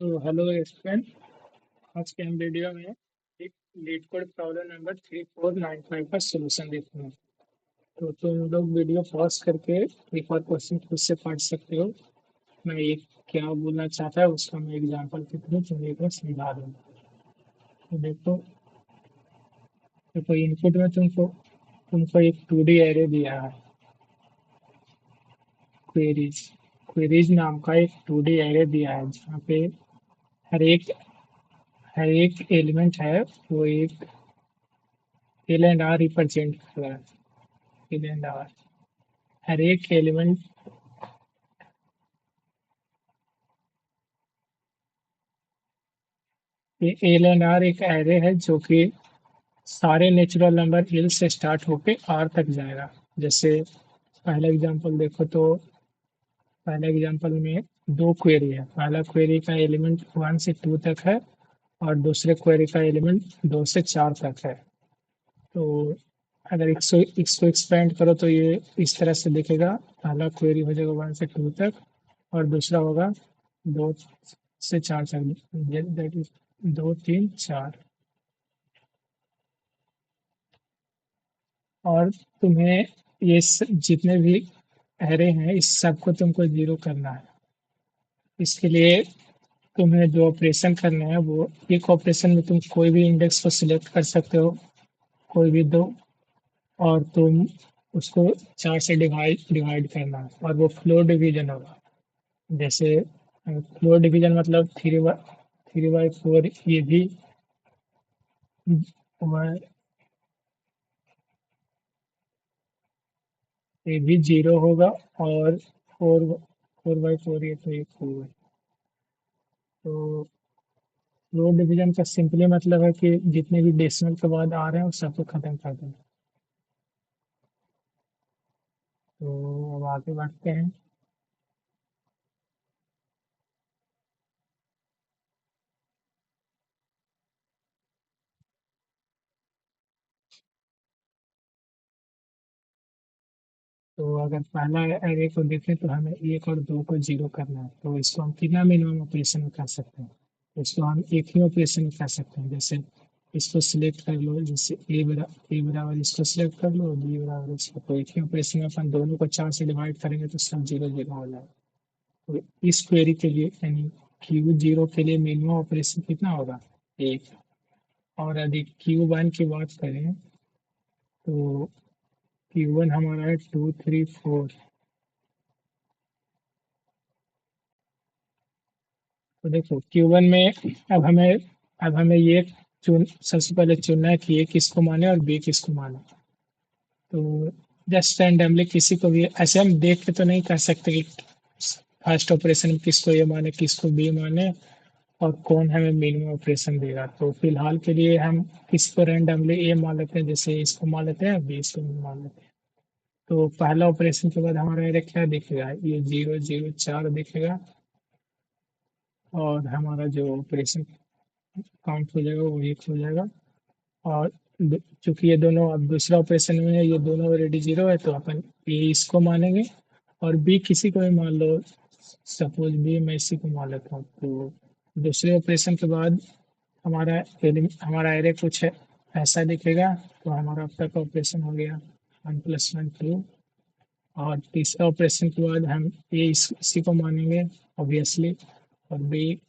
तो hello student. आज के हम वीडियो में एक लीड कोड प्रॉब्लम नंबर 3495 का सॉल्यूशन देखेंगे। तो तुम लोग वीडियो पॉज करके एक बार क्वेश्चन खुद से पढ़ सकते हो। मैं ये क्या बोलना चाहता है उसका मैं एग्जांपल के थ्रू तुम्हें को समझा दूंगा। तो देखो इनपुट में तुमको तुमको एक 2D एरे दिया है। क्वेरीज क्वेरीज नाम का एक 2D एरे दिया है जहाँ पे हर एक हर एक एलिमेंट है वो एक एल एंड आर रिप्रेजेंट कर रहा है। एल एंड आर हर एक एलिमेंट ये एल एंड आर एक एरे है जो कि सारे नेचुरल नंबर एल से स्टार्ट होके आर तक जाएगा। जैसे पहला एग्जांपल देखो तो पहले एग्जांपल में दो क्वेरी है। पहला क्वेरी का एलिमेंट 1 से 2 तक है और दूसरे क्वेरी का एलिमेंट 2 से 4 तक है। तो अगर इसको एक्सपेंड करो तो ये इस तरह से दिखेगा। पहला क्वेरी हो जाएगा 1 से 2 तक और दूसरा होगा 2 से 4 तक। That is 2 3 4। और तुम्हें जितने भी एरे हैं इस सबको तुमको जीरो करना है। इसके लिए तुम्हें जो ऑपरेशन करना है वो एक ऑपरेशन में तुम कोई भी इंडेक्स को सिलेक्ट कर सकते हो, कोई भी दो, और तुम उसको 4 से डिवाइड करना है और वो फ्लोर डिवीजन होगा। जैसे फ्लोर डिवीजन मतलब 3/4। वह- ये भी जीरो होगा और 4/4 ये तो एक होगा। तो फ्लोर डिवीजन का सिंपली मतलब है कि जितने भी डेसिमल के बाद आ रहे हैं उस सबको खत्म कर देना। तो अब आगे बढ़ते हैं। तो अगर पहला एरे को देखें तो हमें एक और दो को जीरो करना है। तो इसको हम कितना मिनिमम ऑपरेशन में कर सकते हैं? तो इसको हम एक ही ऑपरेशन में कर सकते हैं। जैसे इसको सिलेक्ट कर लो, जैसे ए बराबर इसको सिलेक्ट कर लो, बी बराबर इसको। तो एक ही ऑपरेशन में अपन दोनों को 4 से डिवाइड करेंगे तो सब जीरो जीरो हो जाएगा। तो इस क्वेरी के लिए यानी क्यू जीरो के लिए मिनिमम ऑपरेशन कितना होगा? एक। और यदि क्यू वन की बात करें तो क्यू वन हमारा है 2 3 4। तो देखो Q1 में अब हमें अब हमें ये चुन सबसे पहले चुनना है कि ए किसको माने और बी किसको माने। तो जस्ट रैंडमली किसी को भी ऐसे हम देख के तो नहीं कर सकते कि फर्स्ट ऑपरेशन में किसको ए माने किसको बी माने और कौन हमें मिनिमम ऑपरेशन देगा। तो फिलहाल के लिए हम किसी को रैंडमली ए मान लेते हैं, जैसे इसको मान लेते हैं, बी इसको मान लेते हैं। तो पहला ऑपरेशन के बाद हमारा एरे क्या दिखेगा? ये 0 0 4 दिखेगा और हमारा जो ऑपरेशन काउंट हो जाएगा वो एक हो जाएगा। और चूंकि ये दोनों अब दूसरा ऑपरेशन में है, ये दोनों ऑलरेडी जीरो है, तो अपन ए इसको मानेंगे और बी किसी को भी मान लो। सपोज बी मैं इसी को मान लेता हूँ। तो दूसरे ऑपरेशन के बाद हमारा एरे कुछ ऐसा दिखेगा। तो हमारा अब तक ऑपरेशन हो गया 1 + 1 2। और तीसरा ऑपरेशन के बाद हम इसी को मानेंगे ऑब्वियसली, और बी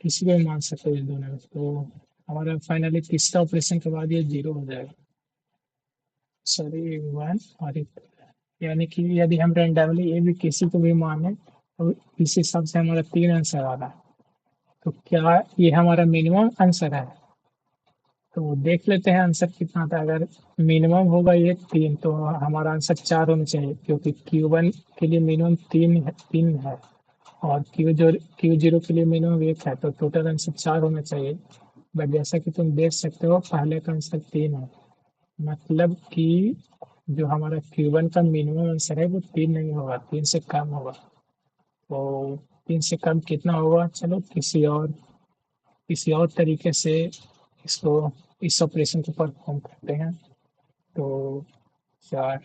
किसी को भी मान सकते हो इस दोनों में। तो हमारा फाइनली तीसरा ऑपरेशन के बाद ये जीरो हो जाएगा। सॉरी, वन और एक। यानी कि यदि हम रेंडमली ये भी किसी को भी माने तो इस हिसाब से हमारा 3 आंसर आ रहा है। तो क्या ये हमारा मिनिमम आंसर है? तो देख लेते हैं आंसर कितना था। अगर मिनिमम होगा ये 3 तो हमारा आंसर 4 होना चाहिए, क्योंकि Q1 के लिए मिनिमम 3 है और क्यू जीरो के लिए मिनिमम 1 है। तो टोटल आंसर 4 होना चाहिए। बट जैसा कि तुम देख सकते हो पहले का आंसर 3 है। मतलब कि जो हमारा Q1 का मिनिमम आंसर है वो 3 नहीं होगा, 3 से कम होगा। तो 3 से कम कितना होगा? चलो किसी और तरीके से इसको इस ऑपरेशन को परफॉर्म करते हैं। तो 4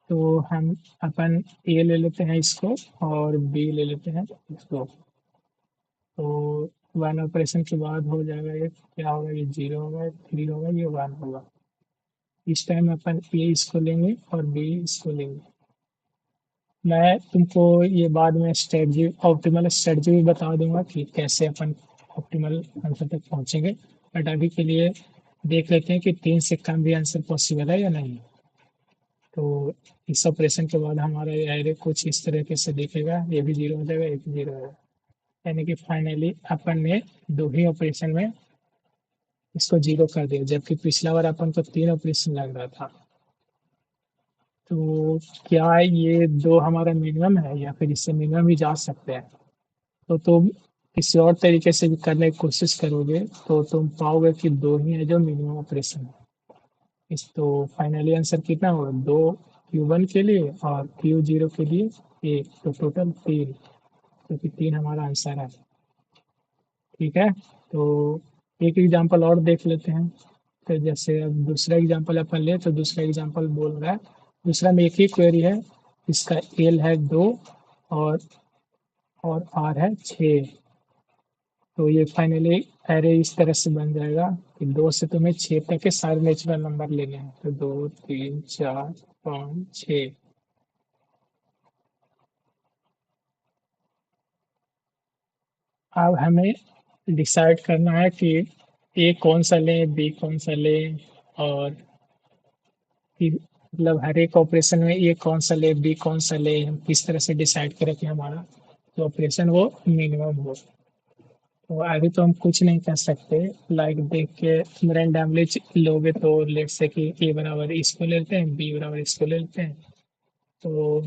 तो हम अपन ए ले लेते हैं इसको और बी ले लेते हैं इसको। तो वन ऑपरेशन के बाद हो जाएगा, ये क्या होगा, ये जीरो होगा, थ्री होगा, ये वन होगा। इस टाइम अपन ए इसको लेंगे और बी इसको लेंगे। मैं तुमको ये बाद में स्ट्रेटजी, ऑप्टिमल स्ट्रेटजी भी बता दूंगा कि कैसे अपन ऑप्टिमल आंसर तक पहुंचेंगे। बट अभी के लिए देख लेते हैं कि तीन से कम भी आंसर पॉसिबल है या नहीं। तो इस ऑपरेशन के बाद हमारा ये एरे कुछ इस तरीके से दिखेगा, ये भी जीरो हो जाएगा, ये भी जीरो हो जाएगा। यानी कि फाइनली अपन ने दो ही ऑपरेशन में इसको जीरो कर दिया, जबकि पिछला बार अपन को तीन ऑपरेशन लग रहा था। तो क्या ये दो हमारा मिनिमम है या फिर इससे मिनिमम भी जा सकते हैं? तो तुम किसी और तरीके से भी करने की कोशिश करोगे तो तुम पाओगे कि दो ही है जो मिनिमम ऑपरेशन है। इस तो फाइनली आंसर कितना होगा, दो क्यू वन के लिए और क्यू जीरो के लिए एक, तो टोटल तीन, क्योंकि तीन हमारा आंसर है। ठीक है, तो एक एग्जांपल और देख लेते हैं। तो जैसे अब दूसरा एग्जांपल अपन ले, तो दूसरा एग्जांपल बोल रहा है, दूसरा में एक ही क्वेरी है, इसका एल है दो और आर है छः। तो ये फाइनली एरे इस तरह से बन जाएगा कि दो से तुम्हें छः तक के सारे नेचुरल नंबर लेने हैं, तो दो तीन चार पाँच छः। अब हमें डिसाइड करना है कि ए कौन सा लें, बी कौन सा लें, और कि मतलब हर एक ऑपरेशन में ए कौन सा ले, बी कौन सा ले, हम किस तरह से डिसाइड करें कि हमारा जो ऑपरेशन वो मिनिमम हो। तो अभी तो हम कुछ नहीं कर सकते, लाइक देख के रैंडमली लोगे तो लेट से कि ए बराबर इसको ले लेते हैं, बी बराबर इसको ले लेते हैं, तो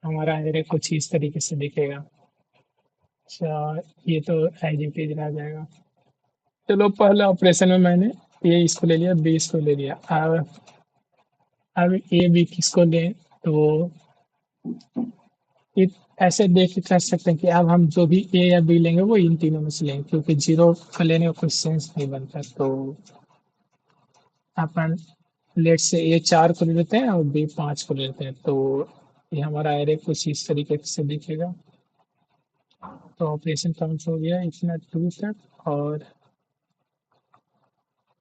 हमारा एरे कुछ इस तरीके से दिखेगा। अच्छा, ये तो एज इट इज रह जाएगा। चलो, पहले ऑपरेशन में मैंने ए इसको ले लिया, बी इसको ले लिया। अब ए बी किसको लें, तो ये ऐसे देख के कर सकते हैं कि अब हम जो भी ए या बी लेंगे वो इन तीनों में से लेंगे, क्योंकि जीरो का लेने का कोई सेंस नहीं बनता। तो अपन लेट से ए चार को ले लेते हैं और बी पाँच को ले लेते हैं, तो ये हमारा एरे कुछ इस तरीके से दिखेगा। तो ऑपरेशन काउंट हो गया इतना टू तक। और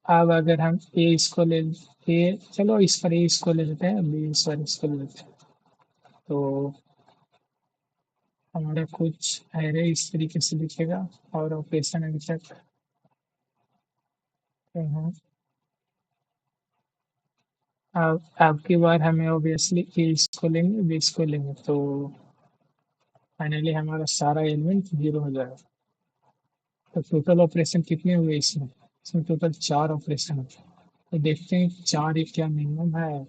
अब अगर हम ए इसको ले, ए चलो इस पर ए इसको ले लेते हैं, बी इस पर इसको ले लेते हैं, तो हमारा कुछ एरे इस तरीके से दिखेगा। और ऑपरेशन अभी तक यहाँ, अब की बार हमें ऑब्वियसली ए इसको लेंगे, बी इसको लेंगे, तो फाइनली हमारा सारा एलिमेंट जीरो हो जाएगा। तो टोटल ऑपरेशन कितने हुए इसमें, इसमें टोटल चार ऑपरेशन है। तो देखते हैं चार एक क्या मिनिमम है।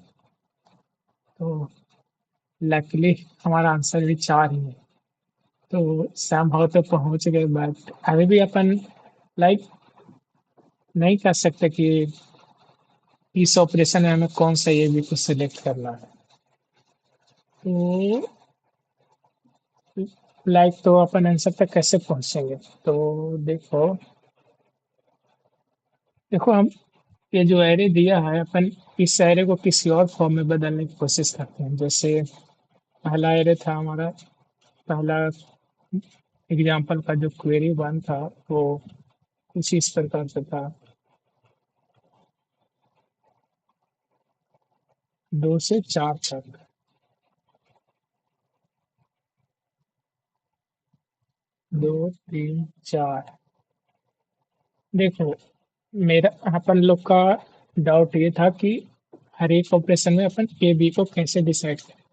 तो लकीली हमारा आंसर भी चार ही है। तो संभव तो पहुंच गए, बट अभी भी अपन लाइक नहीं कर सकते कि इस ऑपरेशन में हमें कौन सा ये भी कुछ सिलेक्ट करना है। तो लाइक तो अपन आंसर तक कैसे पहुंचेंगे, तो देखो, देखो हम ये जो एरे दिया है, अपन इस एरे को किसी और फॉर्म में बदलने की कोशिश करते हैं। जैसे पहला एरे था हमारा, पहला एग्जाम्पल का जो क्वेरी वन था वो कुछ इस प्रकार से था, दो से चार तक, दो तीन चार। देखो, मेरा अपन लोग का डाउट ये था कि हर एक ऑपरेशन में अपन ए बी को कैसे डिसाइड करें,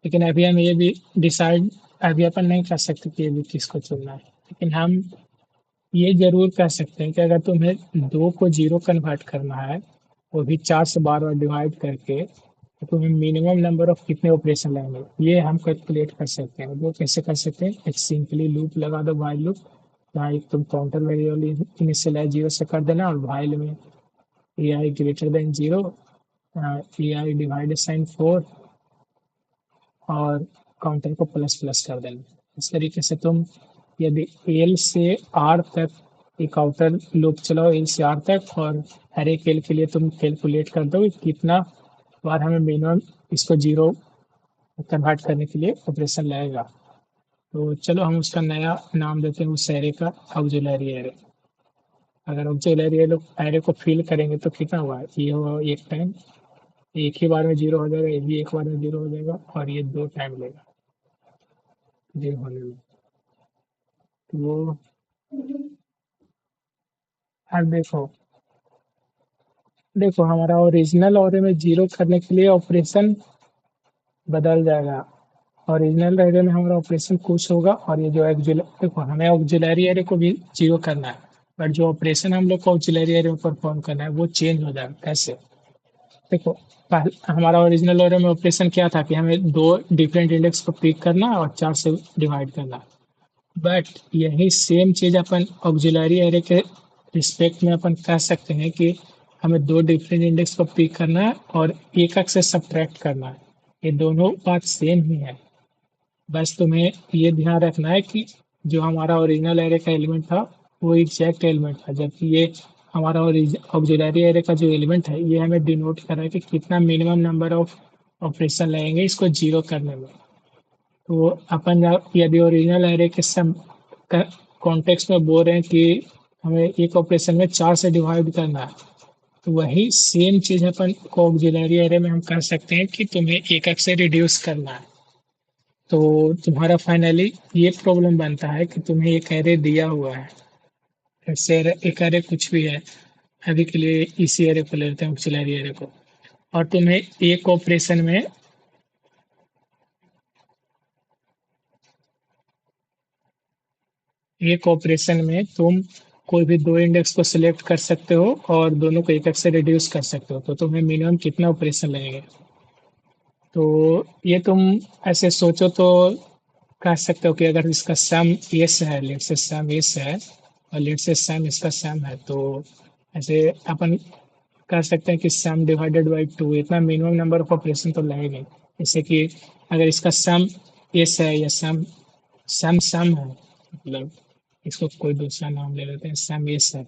लेकिन अभी हम ये भी डिसाइड अभी अपन नहीं कर सकते कि ए बी किसको चुनना है। लेकिन हम ये जरूर कह सकते हैं कि अगर तुम्हें दो को जीरो कन्वर्ट करना है, वो भी चार से बार बार डिवाइड करके, तो तुम्हें मिनिमम नंबर ऑफ कितने ऑपरेशन लगेंगे ये हम कैलकुलेट कर सकते हैं। वो कैसे कर सकते हैं, एक सिंपली लूप लगा दो, वाइल लूप, जहाँ एक तुम काउंटर वेरिएबल इनिशियलाइज जीरो से कर देना और वाइल में A I greater than zero, A I divide sign four, और काउंटर को प्लस प्लस कर देना। इस तरीके से तुम यदि एल से आर तक एक आउटर लूप चलाओ, एल से आर तक, और हर एक एल के लिए तुम कैलकुलेट कर दो कि कितना बार हमें मिनिमम इसको जीरो कन्वर्ट करने के लिए ऑपरेशन लगेगा। तो चलो हम उसका नया नाम देते हैं उस एरे का ऑक्सिलरी एरे। अगर ऑक्सिलरी एरे को फिल करेंगे तो कितना हुआ, ये हुआ एक टाइम, एक ही बार में जीरो हो जाएगा, ये भी एक बार में जीरो हो जाएगा, और ये 2 टाइम लेगा जीरो होने में। तो वो अब देखो देखो हमारा ओरिजिनल एरे में जीरो करने के लिए ऑपरेशन बदल जाएगा। ओरिजिनल एरे में हमारा ऑपरेशन कुछ होगा, और ये जो देखो हमें ऑक्सिलरी एरे को भी जीरो करना है, बट जो ऑपरेशन हम लोग को ऑक्सिलरी एरे में परफॉर्म करना है वो चेंज हो जाएगा। कैसे? देखो हमारा ओरिजिनल एरे में ऑपरेशन क्या था कि हमें दो डिफरेंट इंडेक्स को पिक करना और 4 से डिवाइड करना। बट यही सेम चीज अपन ऑक्सिलरी एरे के रिस्पेक्ट में अपन कह सकते हैं कि हमें दो डिफरेंट इंडेक्स को पिक करना है और एक एक से सब्ट्रैक्ट करना है। ये दोनों बात सेम ही है। बस तुम्हें ये ध्यान रखना है कि जो हमारा ओरिजिनल एरे का एलिमेंट था वो एग्जैक्ट एलिमेंट था, जबकि ये हमारा ऑक्सिलरी एरे का जो एलिमेंट है ये हमें डिनोट कर रहा है कि कितना मिनिमम नंबर ऑफ ऑपरेशन लगेंगे इसको जीरो करने में। तो अपन यदि ओरिजिनल एरे के सम कॉन्टेक्स्ट में बोल रहे हैं कि हमें एक ऑपरेशन में 4 से डिवाइड करना है, तो वही सेम चीज अपन को ऑक्सिलरी एरे में हम कर सकते हैं कि तुम्हें एक एक से रिड्यूस करना है। तो तुम्हारा फाइनली ये प्रॉब्लम बनता है कि तुम्हें एक एरे दिया हुआ है, जैसे एक एरे कुछ भी है, अभी के लिए इसी एरे को ले लेते हैं ऑक्सिलरी एरे को, और तुम्हें एक ऑपरेशन में तुम कोई भी दो इंडेक्स को सिलेक्ट कर सकते हो और दोनों को एक एक से रिड्यूस कर सकते हो, तो तुम्हें मिनिमम कितना ऑपरेशन लगेंगे। तो ये तुम ऐसे सोचो तो कह सकते हो कि अगर इसका सम एस है, लेट से सम एस है और लेट से सम इसका सम है, तो ऐसे अपन कह सकते हैं कि सम डिवाइडेड बाई टू, इतना मिनिमम नंबर ऑफ ऑपरेशन तो लगेगा ही। जैसे कि अगर इसका सम एस है या सम सम सम है, मतलब इसको कोई दूसरा नाम ले लेते हैं, सम एस है,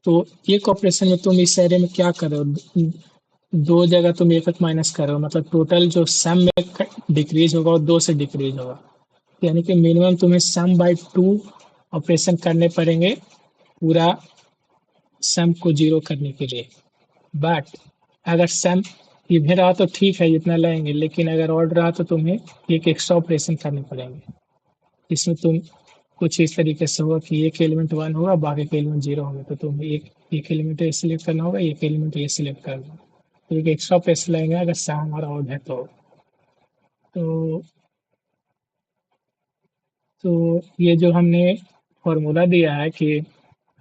तो एक ऑपरेशन में तुम इस एरे में क्या कर रहे हो, दो जगह तुम एक एक माइनस कर रहे हो, मतलब टोटल जो सम में डिक्रीज होगा वो 2 से डिक्रीज होगा। यानी कि मिनिमम तुम्हें सम बाई टू ऑपरेशन करने पड़ेंगे पूरा सम को जीरो करने के लिए। बट अगर सम इवन रहा तो ठीक है इतना लाएंगे, लेकिन अगर ऑड रहा तो तुम्हें एक एक्स्ट्रा ऑपरेशन करने पड़ेंगे। इसमें तुम कुछ इस तरीके से होगा कि एक एलिमेंट वन होगा बाकी के एलिमेंट जीरो होंगे, तो तुम्हें एक एलिमेंट ए सिलेक्ट करना होगा, एक एलिमेंट ए सिलेक्ट करना, तो एक एक्स्ट्रा ऑपरेशन लगेंगे अगर सम हमारा ऑड है तो तो ये जो हमने फॉर्मूला दिया है कि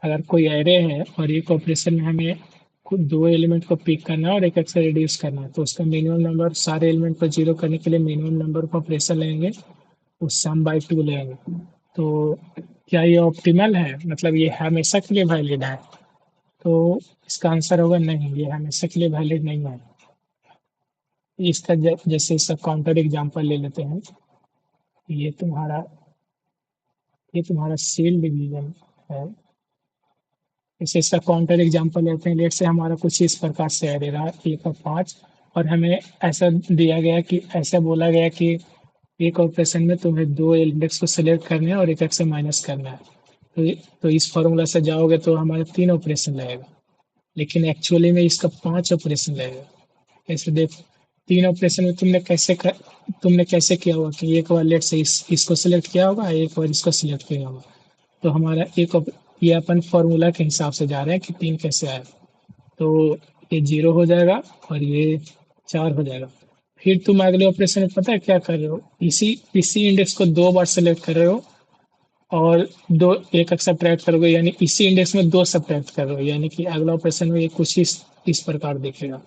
अगर कोई एरे है और एक ऑपरेशन में हमें दो एलिमेंट को पिक करना है और एक एक से रिड्यूस करना है, तो उसका मिनिमम नंबर सारे एलिमेंट को जीरो करने के लिए मिनिमम नंबर ऑफ ऑपरेशन लेंगे, वो सम बाई टू लेंगे। तो क्या ये ऑप्टिमल है, मतलब ये हमेशा के लिए वैलिड है? तो इसका आंसर होगा नहीं, ये हमेशा के लिए वैलिड नहीं है। इसका जैसे इसका काउंटर एग्जांपल ले लेते हैं। ये तुम्हारा ये तुम्हारा सेल डिवीजन है। जैसे इसका काउंटर एग्जांपल लेते हैं, लेट से हमारा कुछ इस प्रकार से एरे रहा 1 और 5, और हमें ऐसा दिया गया कि ऐसा बोला गया कि एक ऑपरेशन में तुम्हें दो इंडेक्स को सिलेक्ट करना है और एक एक से माइनस करना है। तो इस फॉर्मूला से जाओगे तो हमारे 3 ऑपरेशन लगेगा, लेकिन एक्चुअली में इसका 5 ऑपरेशन लगेगा। ऐसे देखो 3 ऑपरेशन में तुमने कैसे किया होगा कि एक बार लेट से इसको सिलेक्ट किया होगा, एक बार इसको सिलेक्ट किया होगा, तो हमारा ये अपन फॉर्मूला के हिसाब से जा रहे हैं कि 3 कैसे आए, तो ये 0 हो जाएगा और ये 4 हो जाएगा। फिर तुम अगले ऑपरेशन में पता है क्या कर रहे हो, इसी इसी इंडेक्स को 2 बार सेलेक्ट कर रहे हो और दो एक एक सब्ट्रैक्ट करोगे, यानी इसी इंडेक्स में 2 सब्ट्रैक्ट कर रहे हो, यानी कि अगला ऑपरेशन में ये कुछ इस प्रकार दिखेगा,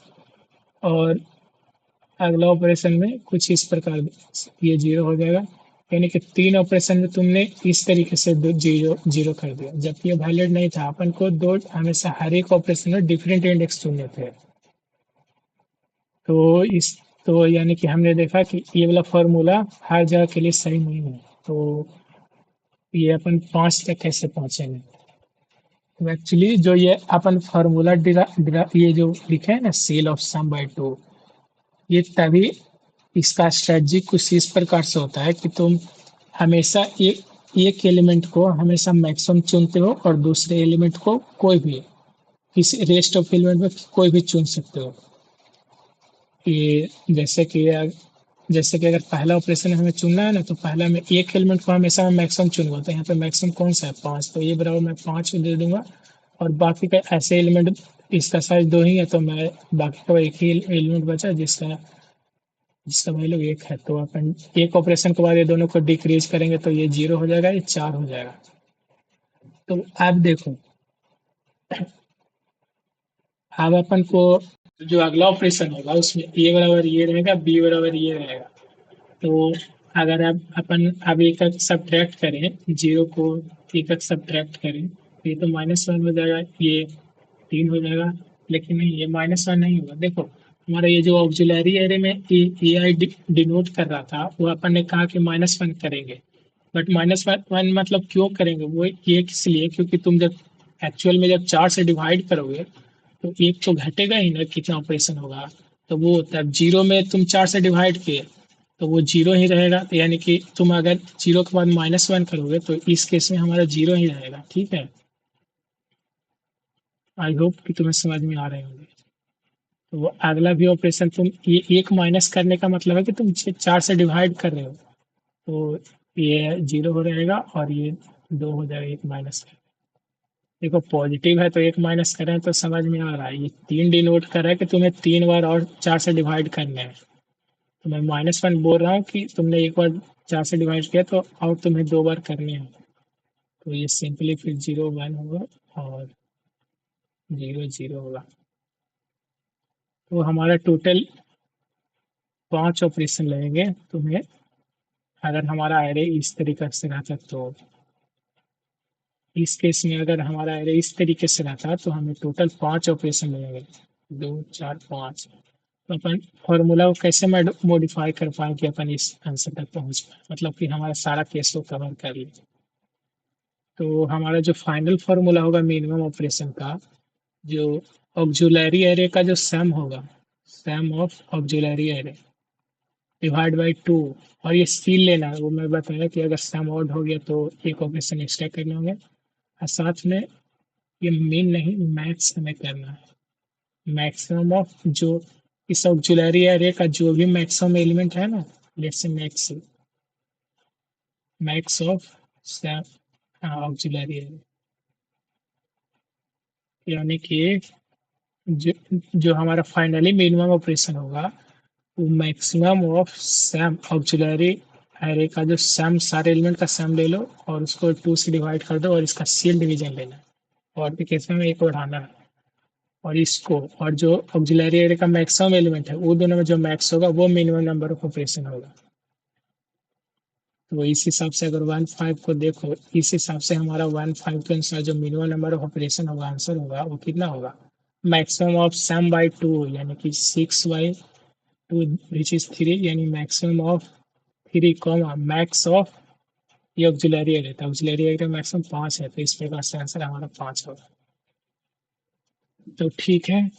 और अगला ऑपरेशन में कुछ इस प्रकार ये 0 हो जाएगा। यानी कि 3 ऑपरेशन में तुमने इस तरीके से जीरो जीरो कर दिया, जबकि ये वैलिड नहीं था। अपन को दो हमेशा हर एक ऑपरेशन में डिफरेंट इंडेक्स चुनने थे। तो इस तो यानी कि हमने देखा कि ये वाला फॉर्मूला हर जगह के लिए सही नहीं है। तो ये अपन 5 तक कैसे पहुंचेंगे? तो एक्चुअली जो ये अपन फॉर्मूला ये जो लिखे हैं ना, ceil of sum by two, ये तभी इसका स्ट्रेटजी कुछ इस प्रकार से होता है कि तुम हमेशा एक एलिमेंट को हमेशा मैक्सिमम चुनते हो और दूसरे एलिमेंट को कोई भी किसी रेस्ट ऑफ एलिमेंट में कोई भी चुन सकते हो। ये जैसे कि अगर पहला ऑपरेशन हमें चुनना है ना, तो पहला मैं एक एलिमेंट को हमेशा मैं मैक्सिमम चुनूंगा, तो यहाँ पे मैक्सिमम कौन सा है 5, तो ये बराबर मैं 5 दे दूंगा। और बाकी का ऐसे एलिमेंट इसका साइज 2 ही है, तो मैं बाकी का एक ही एलिमेंट बचा जिसका जिसका वैल्यू 1 है, तो अपन एक ऑपरेशन के बाद ये दोनों को डिक्रीज करेंगे तो ये 0 हो जाएगा, ये 4 हो जाएगा। तो आप देखो, अब अपन को जो अगला ऑपरेशन होगा उसमें ए बराबर ये रहेगा, बी बराबर ये रहेगा। तो अगर आप अपन अब एक सब्ट्रैक्ट करें, 0 को एक सब्ट्रैक्ट करें, तो ये तो -1 हो जाएगा, ये 3 हो जाएगा। लेकिन नहीं, ये -1 नहीं होगा। देखो, हमारा ये जो ऑक्सिलरी एरे में ए आई डिनोट कर रहा था, वो अपन ने कहा कि -1 करेंगे। बट -1 मतलब क्यों करेंगे, वो ये इसलिए क्योंकि तुम जब एक्चुअल में जब 4 से डिवाइड करोगे तो एक तो घटेगा ही ना, कितना ऑपरेशन होगा। तो वो होता है, 0 में तुम 4 से डिवाइड किए तो वो 0 ही रहेगा, तो यानी कि तुम अगर 0 के बाद -1 करोगे तो इस केस में हमारा 0 ही रहेगा। ठीक है, आई होप कि तुम्हें समझ में आ रहे होंगे। तो वो अगला भी ऑपरेशन तुम ये एक माइनस करने का मतलब है कि तुम 4 से डिवाइड कर रहे हो, तो ये 0 हो रहेगा और ये 2 हो जाएगा, एक माइनस। देखो, पॉजिटिव है तो एक माइनस करें तो समझ में आ रहा है, ये 3 डिनोट कर रहा है कि तुम्हें 3 बार और 4 से डिवाइड करने हैं। तो मैं -1 बोल रहा हूँ कि तुमने एक बार 4 से डिवाइड किया तो और तुम्हें 2 बार करने हैं। तो ये सिंपली फिर 0 1 होगा और 0 0 होगा। तो हमारा टोटल 5 ऑपरेशन लगेंगे तुम्हें, अगर हमारा एरे इस तरीके से रहता। तो इस केस में अगर हमारा एरे इस तरीके से रहता तो हमें टोटल 5 ऑपरेशन लगेंगे, 2 4 5। तो अपन फॉर्मूला को कैसे मॉडिफाई कर पाए कि अपन इस आंसर तक पहुंच पाए, मतलब कि हमारा सारा केस को कवर कर ले। तो हमारा जो फाइनल फॉर्मूला होगा मिनिमम ऑपरेशन का, जो ऑक्सिलरी एरे का जो सम होगा, sum of auxiliary array divide by 2। और ये सील लेना है, वो मैं बताया कि अगर सम ऑड हो गया तो एक ऑपरेशन एक्स्ट्रा करने होंगे। और साथ में ये मीन नहीं, मैक्स हमें करना है। मैक्सिमम ऑफ जो इस ऑक्सिलरी एरे का जो भी मैक्सिमम एलिमेंट है ना, let's say max of auxiliary array, यानी कि जो जो हमारा फाइनली मिनिमम ऑपरेशन होगा, वो maximum of sum auxiliary array का जो सम, सारे एलिमेंट का सम ले लो और उसको 2 से डिवाइड कर दो और इसका सील डिवीजन लेना है, और भी केस में एक बढ़ाना है। और इसको और जो ऑक्सिलरी एरे का मैक्सिमम एलिमेंट है, वो दोनों में जो मैक्स होगा वो मिनिमम नंबर ऑफ ऑपरेशन होगा। तो इस हिसाब से अगर 1 5 को देखो, इस हिसाब से हमारा 1 5 के अनुसार जो मिनिमम नंबर ऑफ ऑपरेशन होगा, आंसर होगा वो कितना होगा, मैक्सिमम ऑफ सम बाई 2, यानी कि 6/2 विच इज 3, यानी maximum of 3 comma max of ये ऑक्सिलरी एरे था, ऑक्सिलरी एरे का मैक्सिमम 5 है, तो इस प्रकार से आंसर हमारा 5 होगा। तो ठीक है,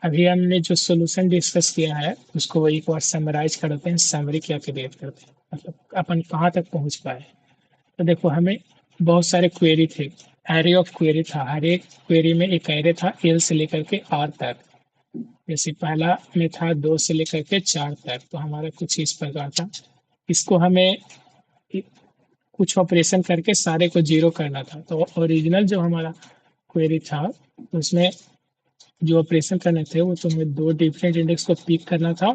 अभी हमने जो सॉल्यूशन डिस्कस किया है उसको एक बार समराइज करते हैं, समरी क्या क्रिएट करते हैं, मतलब अपन कहाँ तक पहुंच पाए। तो देखो, हमें बहुत सारे क्वेरी थे, एरे ऑफ क्वेरी था, हर एक क्वेरी में एक एरे था एल से लेकर के आर तक। जैसे पहला में था 2 से लेकर के 4 तक, तो हमारा कुछ इस प्रकार था। इसको हमें कुछ ऑपरेशन करके सारे को 0 करना था। तो ओरिजिनल जो हमारा क्वेरी था उसमें जो ऑपरेशन करने थे वो तुम्हें 2 डिफरेंट इंडेक्स को पिक करना था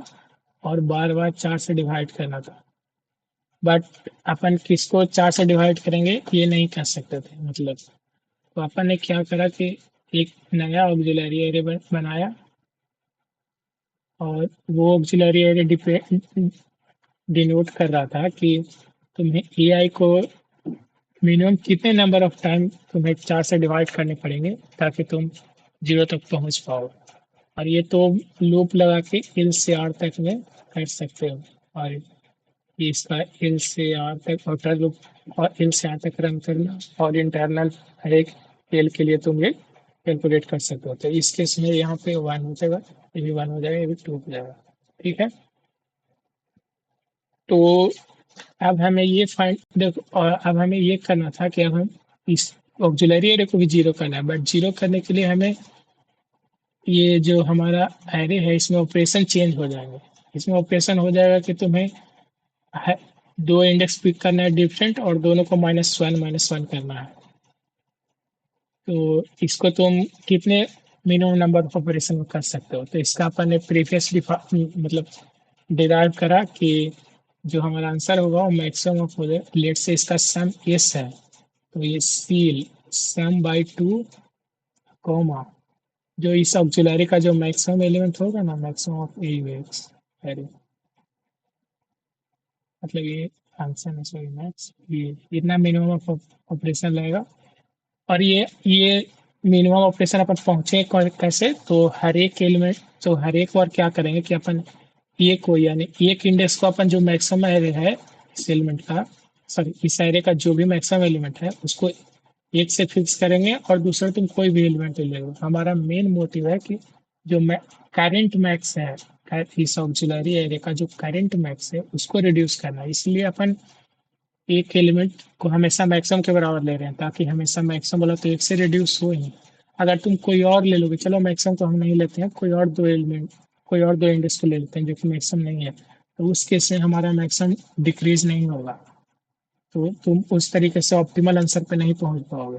और बार बार 4 से डिवाइड करना था। बट अपन किसको 4 से डिवाइड करेंगे ये नहीं कर सकते थे, मतलब। तो अपन ने क्या करा कि एक नया ऑक्सिलरी एरे बनाया, और वो ऑक्सिलरी एरे डिनोट कर रहा था कि तुम्हें एआई को मिनिमम कितने नंबर ऑफ टाइम तुम्हें 4 से डिवाइड करने पड़ेंगे ताकि तुम 0 तक पहुंच पाओ। और ये तो लूप लगा के एल से आर तक में कर सकते हो, और ये इसका एल से आर तक आउटर लूप और एल से आर तक रन करना, और इंटरनल हर एक एल के लिए तुम ये कैलकुलेट कर सकते हो। तो इस केस में यहाँ पे 1 हो जाएगा, ये भी 1 हो जाएगा, ये भी 2 हो जाएगा। ठीक है। तो अब हमें ये फाइंड देखो, और अब हमें ये करना था कि अब हम इस ऑक्सिलरी एरे को भी जीरो करना है, बट जीरो करने के लिए हमें ये जो हमारा एरे है इसमें ऑपरेशन चेंज हो जाएंगे। इसमें ऑपरेशन हो जाएगा कि तुम्हें है, दो इंडेक्स पिक करना है डिफरेंट, और दोनों को -1 करना है। तो इसको तुम कितने मिनिमम नंबर ऑफ ऑपरेशन में कर सकते हो, तो इसका अपन ने प्रीवियसली मतलब डिराइव करा कि जो हमारा आंसर होगा वो मैक्सिमम ऑफ हो जाए। लेट से इसका सम एस है, तो ये सील सम बाई 2 कॉमा जो इस ऑक्सिलरी का जो मैक्सिमम एलिमेंट होगा ना, maximum of a vex array, मतलब ये आंसर में सॉरी मैक्स, ये इतना मिनिमम ऑफ ऑपरेशन लगेगा। और ये मिनिमम ऑपरेशन अपन पहुंचे कैसे, तो हर एक एलिमेंट, तो हर एक बार क्या करेंगे कि अपन ए को यानी एक इंडेक्स को अपन जो मैक्सिमम एरे है इस एलिमेंट का, सॉरी इस एरे का जो भी मैक्सिमम एलिमेंट है उसको एक से फिक्स करेंगे, और दूसरा तुम कोई भी एलिमेंट ले लो। हमारा मेन मोटिव है कि जो करंट मैक्स है इस ऑक्सिलरी एरे का, जो करंट मैक्स है उसको रिड्यूस करना है। इसलिए अपन एक एलिमेंट को हमेशा मैक्सिमम के बराबर ले रहे हैं, ताकि हमेशा मैक्सिमम बोला तो एक से रिड्यूस हो ही। अगर तुम कोई और ले लोगे, चलो मैक्सिमम तो हम नहीं लेते हैं, कोई और दो एलिमेंट, कोई और दो इंडेक्स को ले लेते हैं जो कि मैक्सिमम नहीं है, तो उस केस में हमारा मैक्सिमम डिक्रीज नहीं होगा, तो तुम उस तरीके से ऑप्टिमल आंसर पे नहीं पहुंच पाओगे।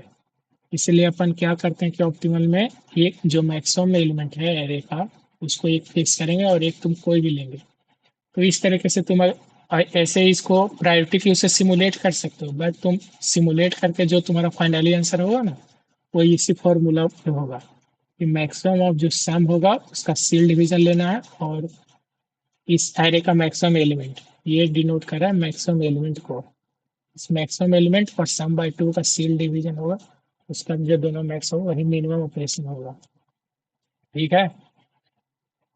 इसलिए अपन क्या करते हैं कि ऑप्टिमल में एक जो मैक्सिमम एलिमेंट है एरे का उसको एक फिक्स करेंगे और एक तुम कोई भी लेंगे। तो इस तरीके से तुम ऐसे ही इसको प्रायोरिटी क्यू से सिमुलेट कर सकते हो, बट तुम सिमुलेट करके जो तुम्हारा फाइनली आंसर होगा ना, वो इसी फॉर्मूला पे होगा कि मैक्सिमम ऑफ जो सम होगा उसका सील डिवीजन लेना है, और इस एरे का मैक्सिमम एलिमेंट, ये डिनोट कर रहा है मैक्सिमम एलिमेंट को, इस मैक्सिमम एलिमेंट और सम बाय 2 का सील डिवीजन होगा, उसका जो दोनों मैक्स होगा वही मिनिमम ऑपरेशन होगा। ठीक है।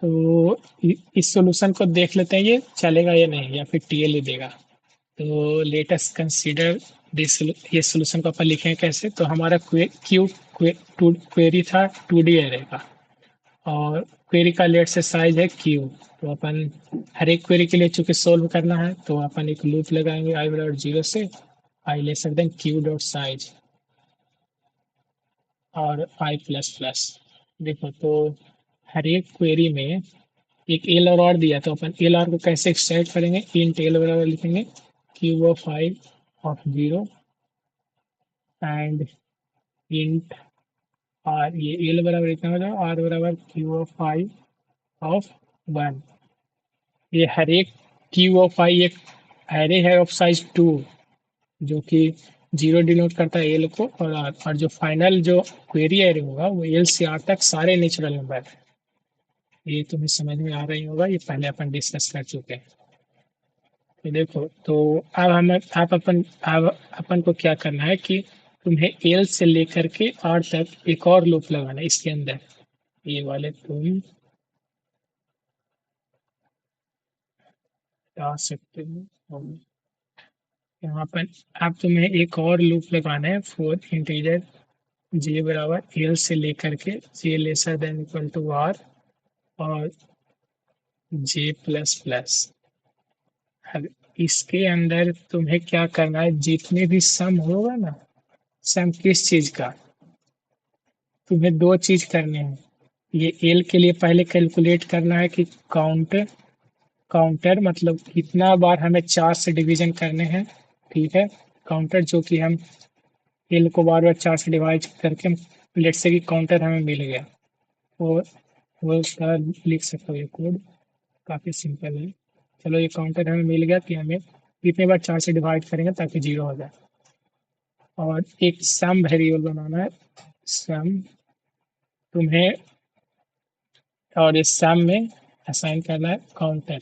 तो इस सॉल्यूशन को देख लेते हैं ये चलेगा या नहीं, या फिर टीएल ही देगा। तो लेट अस कंसीडर दिस, ये सॉल्यूशन को अपन लिखें कैसे, तो हमारा क्वेरी था 2D एरे का, और क्वेरी का लेट से साइज है क्यू। तो अपन हर एक क्वेरी के लिए चूंकि सोल्व करना है तो अपन एक लूप लगाएंगे आई डॉट जीरो से, आई ले सकते हैं क्यू डॉट साइज और आई प्लस प्लस। देखो तो हर एक क्वेरी में एक एल और दिया, तो अपन एल आर को कैसे एक्सटेंड करेंगे, इंट एल बराबर लिखेंगे Q of I of zero and int R, ये एल बराबर इतना हो जाएगा, आर बराबर क्यू ऑफ आई ऑफ 1। ये हर एक क्यू ऑफ आई एक एरे है ऑफ साइज 2, जो कि जीरो डिनोट करता है एल को और आर, और जो फाइनल जो क्वेरी एरे होगा वो एल से आर तक सारे नेचुरल नंबर है। ये तुम्हें समझ में आ रही होगा, ये पहले अपन डिस्कस कर चुके हैं। तो देखो, तो अब हम आप अपन अब अपन को क्या करना है कि तुम्हें एल से लेकर के आर तक एक और लूप लगाना है इसके अंदर। ये वाले तुम आ सकते हो, यहाँ पर अब तुम्हें एक और लूप लगाना है फॉर इंटीजर जे बराबर एल से लेकर के J lesser than equal to R और जे प्लस प्लस। अब इसके अंदर तुम्हें क्या करना है, जितने भी सम होगा ना, सम किस चीज का, तुम्हें दो चीज करने हैं। ये एल के लिए पहले कैलकुलेट करना है कि काउंटर काउंटर मतलब कितना बार हमें 4 से डिवीजन करने हैं। ठीक है। काउंटर जो कि हम एल को बार बार 4 से डिवाइड करके, लेट से कि काउंटर हमें मिल गया, और वो उसका लिख सकते हो, ये कोड काफ़ी सिंपल है। चलो ये काउंटर हमें मिल गया कि हमें कितने बार 4 से डिवाइड करेंगे ताकि जीरो हो जाए, और एक सम वेरिएबल बनाना है। सम तुम्हें, और इस सम में असाइन करना है काउंटर,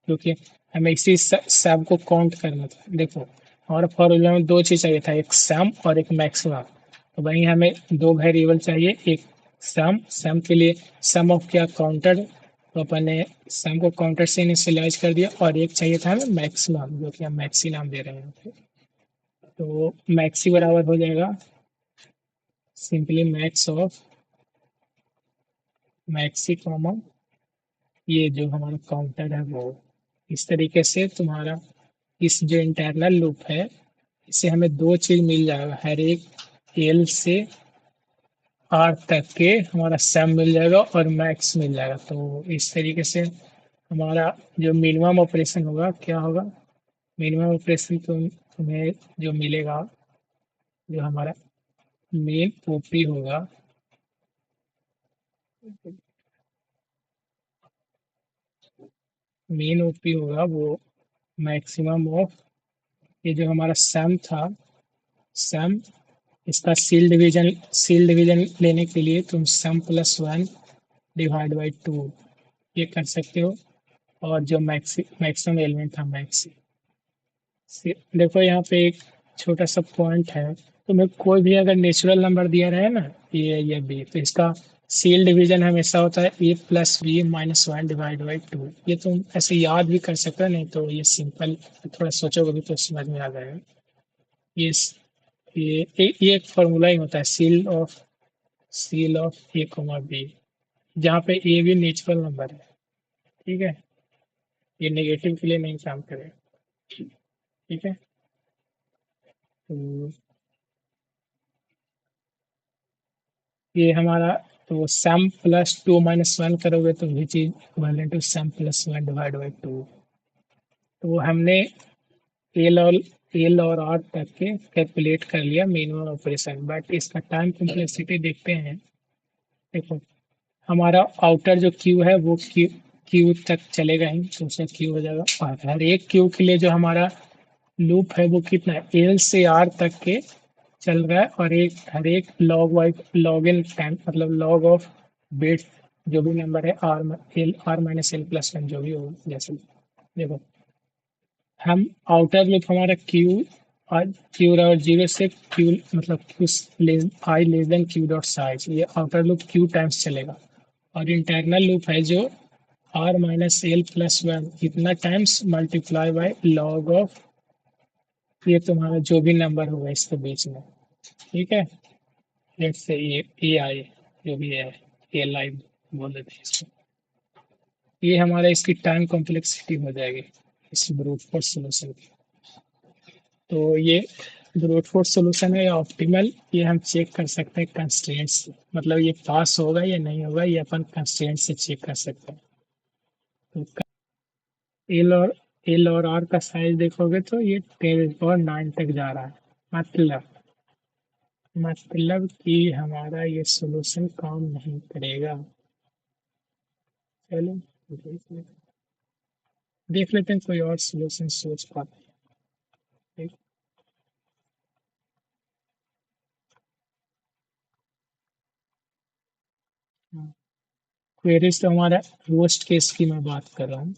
क्योंकि हमें इसी सम को काउंट करना था। देखो हमारा फॉर्मूला में दो चीज़ चाहिए था, एक सम और एक मैक्सिमम। तो वहीं हमें दो वेरिएबल चाहिए, एक सम के लिए सम ऑफ क्या काउंटर, तो अपन ने सम को काउंटर से इनिशियलाइज कर दिया, और एक चाहिए था हमें मैक्सिमम जो कि हम मैक्सी नाम दे रहे हैं। तो मैक्सी बराबर हो जाएगा simply max of maxi comma ये जो हमारा काउंटर है वो इस तरीके से तुम्हारा इस जो इंटरनल लूप है इससे हमें दो चीज मिल जाएगा, हर एक एल से आर तक के हमारा सम मिल जाएगा और मैक्स मिल जाएगा। तो इस तरीके से हमारा जो मिनिमम ऑपरेशन होगा क्या होगा, मिनिमम ऑपरेशन तुम्हें जो मिलेगा, जो हमारा मेन ओपी होगा, मेन ओपी होगा वो मैक्सिमम ऑफ ये जो हमारा सम था, सम इसका सील डिवीजन लेने के लिए तुम sum plus one divide by two ये कर सकते हो। और जो मैक्सिमम एलिमेंट था मैक्स, देखो यहाँ पे एक छोटा सा पॉइंट है, तुम्हें कोई भी अगर नेचुरल नंबर दिया रहे ना ए या बी तो इसका सील डिवीजन हमेशा होता है A plus B minus one divide by two. ये तुम ऐसे याद भी कर सकते हो, नहीं तो ये सिंपल थोड़ा सोचोगे भी तो समझ में आ जाएगा। ये ये एक फॉर्मूला ही होता है ceil of A comma B, जहाँ पे ए भी नेचुरल नंबर है। ठीक है, ये नेगेटिव के लिए नहीं काम करेगा। ठीक है, तो ये हमारा तो sum plus two minus one करोगे तो ये चीज equal to sum plus one divide by two. तो हमने एल और आर तक के कैलकुलेट कर लिया मिनिमम ऑपरेशन, बट इसका टाइम कॉम्प्लेक्सिटी देखते हैं। देखो हमारा आउटर जो क्यू है वो क्यू तक चलेगा ही, तो उसका क्यू हो जाएगा, और हर एक क्यू के लिए जो हमारा लूप है वो कितना है, एल से आर तक के चल रहा है, और हर एक log wise log in time मतलब लॉग ऑफ बिट जो भी नंबर है R minus L plus one जो भी हो, जैसे देखो हम आउटर लूप हमारा क्यू और जीरो से क्यू मतलब I less than Q dot size, ये आउटर लूप क्यू टाइम्स चलेगा। और इंटरनल लूप है जो R minus L plus one इतना times multiply by log of ये तुम्हारा जो भी नंबर होगा इसके बीच में। ठीक है, लेट से ये आई जो भी है, ए लाइव बोल देते हैं इसको। ये हमारा इसकी टाइम कॉम्प्लेक्सिटी हो जाएगी इस ब्रूट फोर्स सॉल्यूशन की। तो ये ब्रूट फोर्स सॉल्यूशन है या ऑप्टिमल, ये हम चेक कर सकते हैं कंस्ट्रेंट से, मतलब ये पास होगा या नहीं होगा ये अपन कंस्ट्रेंट से चेक कर सकते हैं। तो एल और आर का साइज देखोगे तो ये 10⁹ तक जा रहा है, मतलब कि हमारा ये सॉल्यूशन काम नहीं करेगा। चलो देख लेते हैं कोई और सॉल्यूशन सोच पाते हैं। क्वेरीज तो हमारा रोस्ट केस की मैं बात कर रहा हूँ,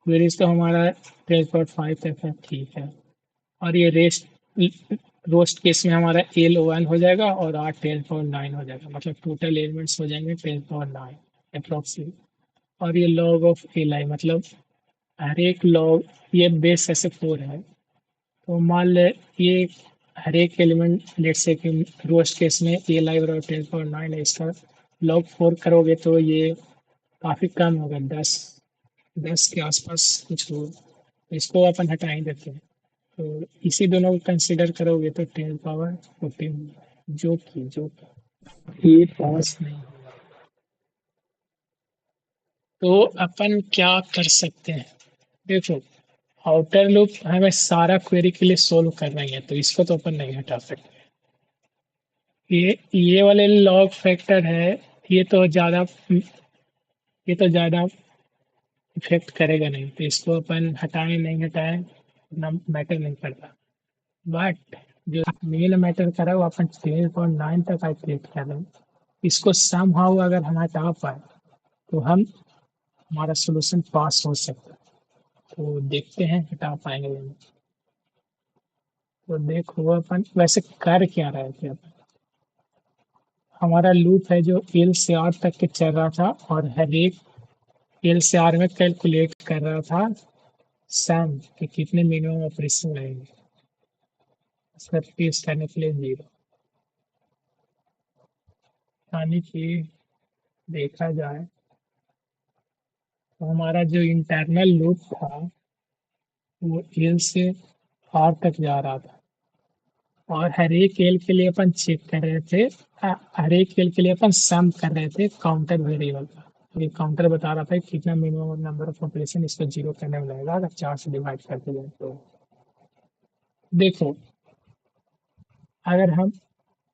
क्वेरीज तो हमारा 10.5 तक है, ठीक है। और ये रोस्ट केस में हमारा एल वन हो जाएगा और आर 10.9 हो जाएगा, मतलब टोटल एलिमेंट्स हो जाएंगे 10.9 अप्रोक्सीमेट। और ये लॉग ऑफ एल आई मतलब हर एक लॉग, ये बेस ऐसे 4 है, तो मान ले ये हर एक एलिमेंट जैसे कि रोस्ट केस में ए लाइव और 10.9 है, इसका लॉग 4 करोगे तो ये काफ़ी कम होगा, 10 के आसपास कुछ हो, इसको अपन हटा ही देते हैं। तो इसी दोनों को कंसिडर करोगे तो 10 पावर 14 जो कि ये पास नहीं होगा। तो अपन क्या कर सकते हैं, देखो आउटर लूप हमें सारा क्वेरी के लिए सोल्व करना ही है, तो इसको तो अपन नहीं हटा सकते। ये वाले लॉग फैक्टर है, ये तो ज़्यादा ये तो ज़्यादा इफेक्ट करेगा नहीं, तो इसको अपन हटाएं नहीं हटाएं ना मैटर नहीं करता। बट जो मेन मैटर कर रहा है वो अपन 10.9 तक आइटरेट कर रहे हैं, इसको सम हाउ अगर हम हटा पाए तो हम हमारा सोल्यूशन पास हो सकता है। तो देखते हैं हटा पाएंगे या नहीं। तो देखो अपन वैसे कर क्या रहे थे अपन, हमारा लूप है जो एल से आर तक के चल रहा था, और हर एक एल से आर में कैलकुलेट कर रहा था सम कि कितने मिनिमम ऑपरेशन रहेंगे, इसका टेस्ट करने के लिए 0, यानी कि देखा जाए तो हमारा जो इंटरनल लूप था वो एल से आर तक जा रहा था, और हर एक एल के लिए अपन चेक कर रहे थे, हर एक एल के लिए अपन सम कर रहे थे काउंटर वेरिएबल का। तो ये काउंटर बता रहा था कि कितना मिनिमम नंबर ऑफ ऑपरेशन इसको जीरो करने में लगेगा अगर 4 से डिवाइड करते जाए। तो देखो, अगर हम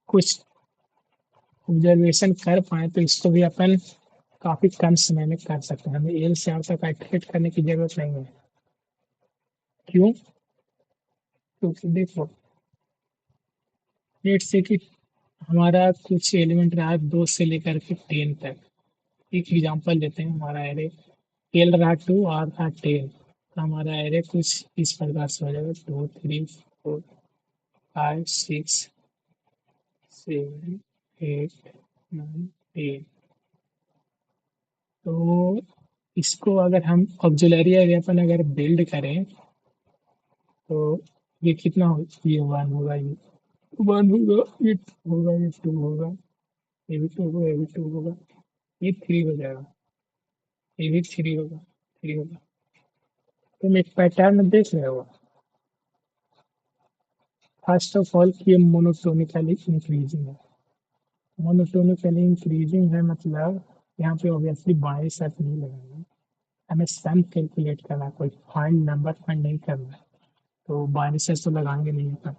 कुछ ऑब्जर्वेशन कर पाए तो इसको भी अपन काफी कम समय में कर सकते हैं, हमें एल से आर तक आइटरेट करने की जरूरत नहीं है। क्यों? क्योंकि देखो, लेट से कि हमारा कुछ एलिमेंट रहा 2 से लेकर के 10 तक। एक एग्जांपल लेते हैं, हमारा एरे एल रहा 2, आर रहा 10। तो हमारा एरे कुछ इस प्रकार से हो जाएगा 2 3 4 5 6 7 8 9 10। तो इसको अगर हम ऑक्सिलरी एरे अपन अगर बिल्ड करें तो ये कितना हो, ये 1 होगा, ये 1 होगा, ये 2 होगा, ये 2 होगा, ये भी 2 होगा, ये भी 2 होगा, ये 3 हो जाएगा, ये भी 3 होगा, 3 होगा। तुम एक पैटर्न देख रहे हो। फर्स्ट ऑफ ऑल ये मोनोटोनिकली इंक्रीजिंग है। मोनोटोनिकली इंक्रीजिंग है मतलब यहाँ पे ऑब्वियसली बाई शर्त नहीं लगाना, हमें सम कैलकुलेट करना, कोई फाइंड नंबर फाइंड नहीं करना है। तो बाई शर्त तो लगाएंगे नहीं अपन।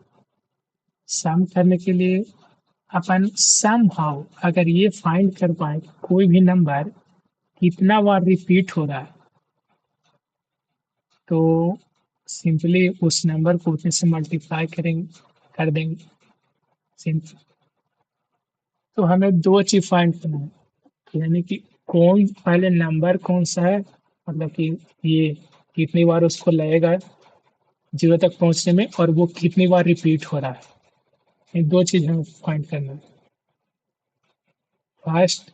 सम करने के लिए अपन सम हाउ अगर ये फाइंड कर पाए कि कोई भी नंबर कितना बार रिपीट हो रहा है, तो सिंपली उस नंबर को उतने से मल्टीप्लाई करेंगे, कर देंगे सिंपल। तो हमें दो चीज फाइंड करना है, यानी कि कौन पहले नंबर कौन सा है, मतलब कि ये कितनी बार उसको लगेगा जीरो तक पहुंचने में, और वो कितनी बार रिपीट हो रहा है। ये दो चीज हमें फाइंड करना है। फर्स्ट,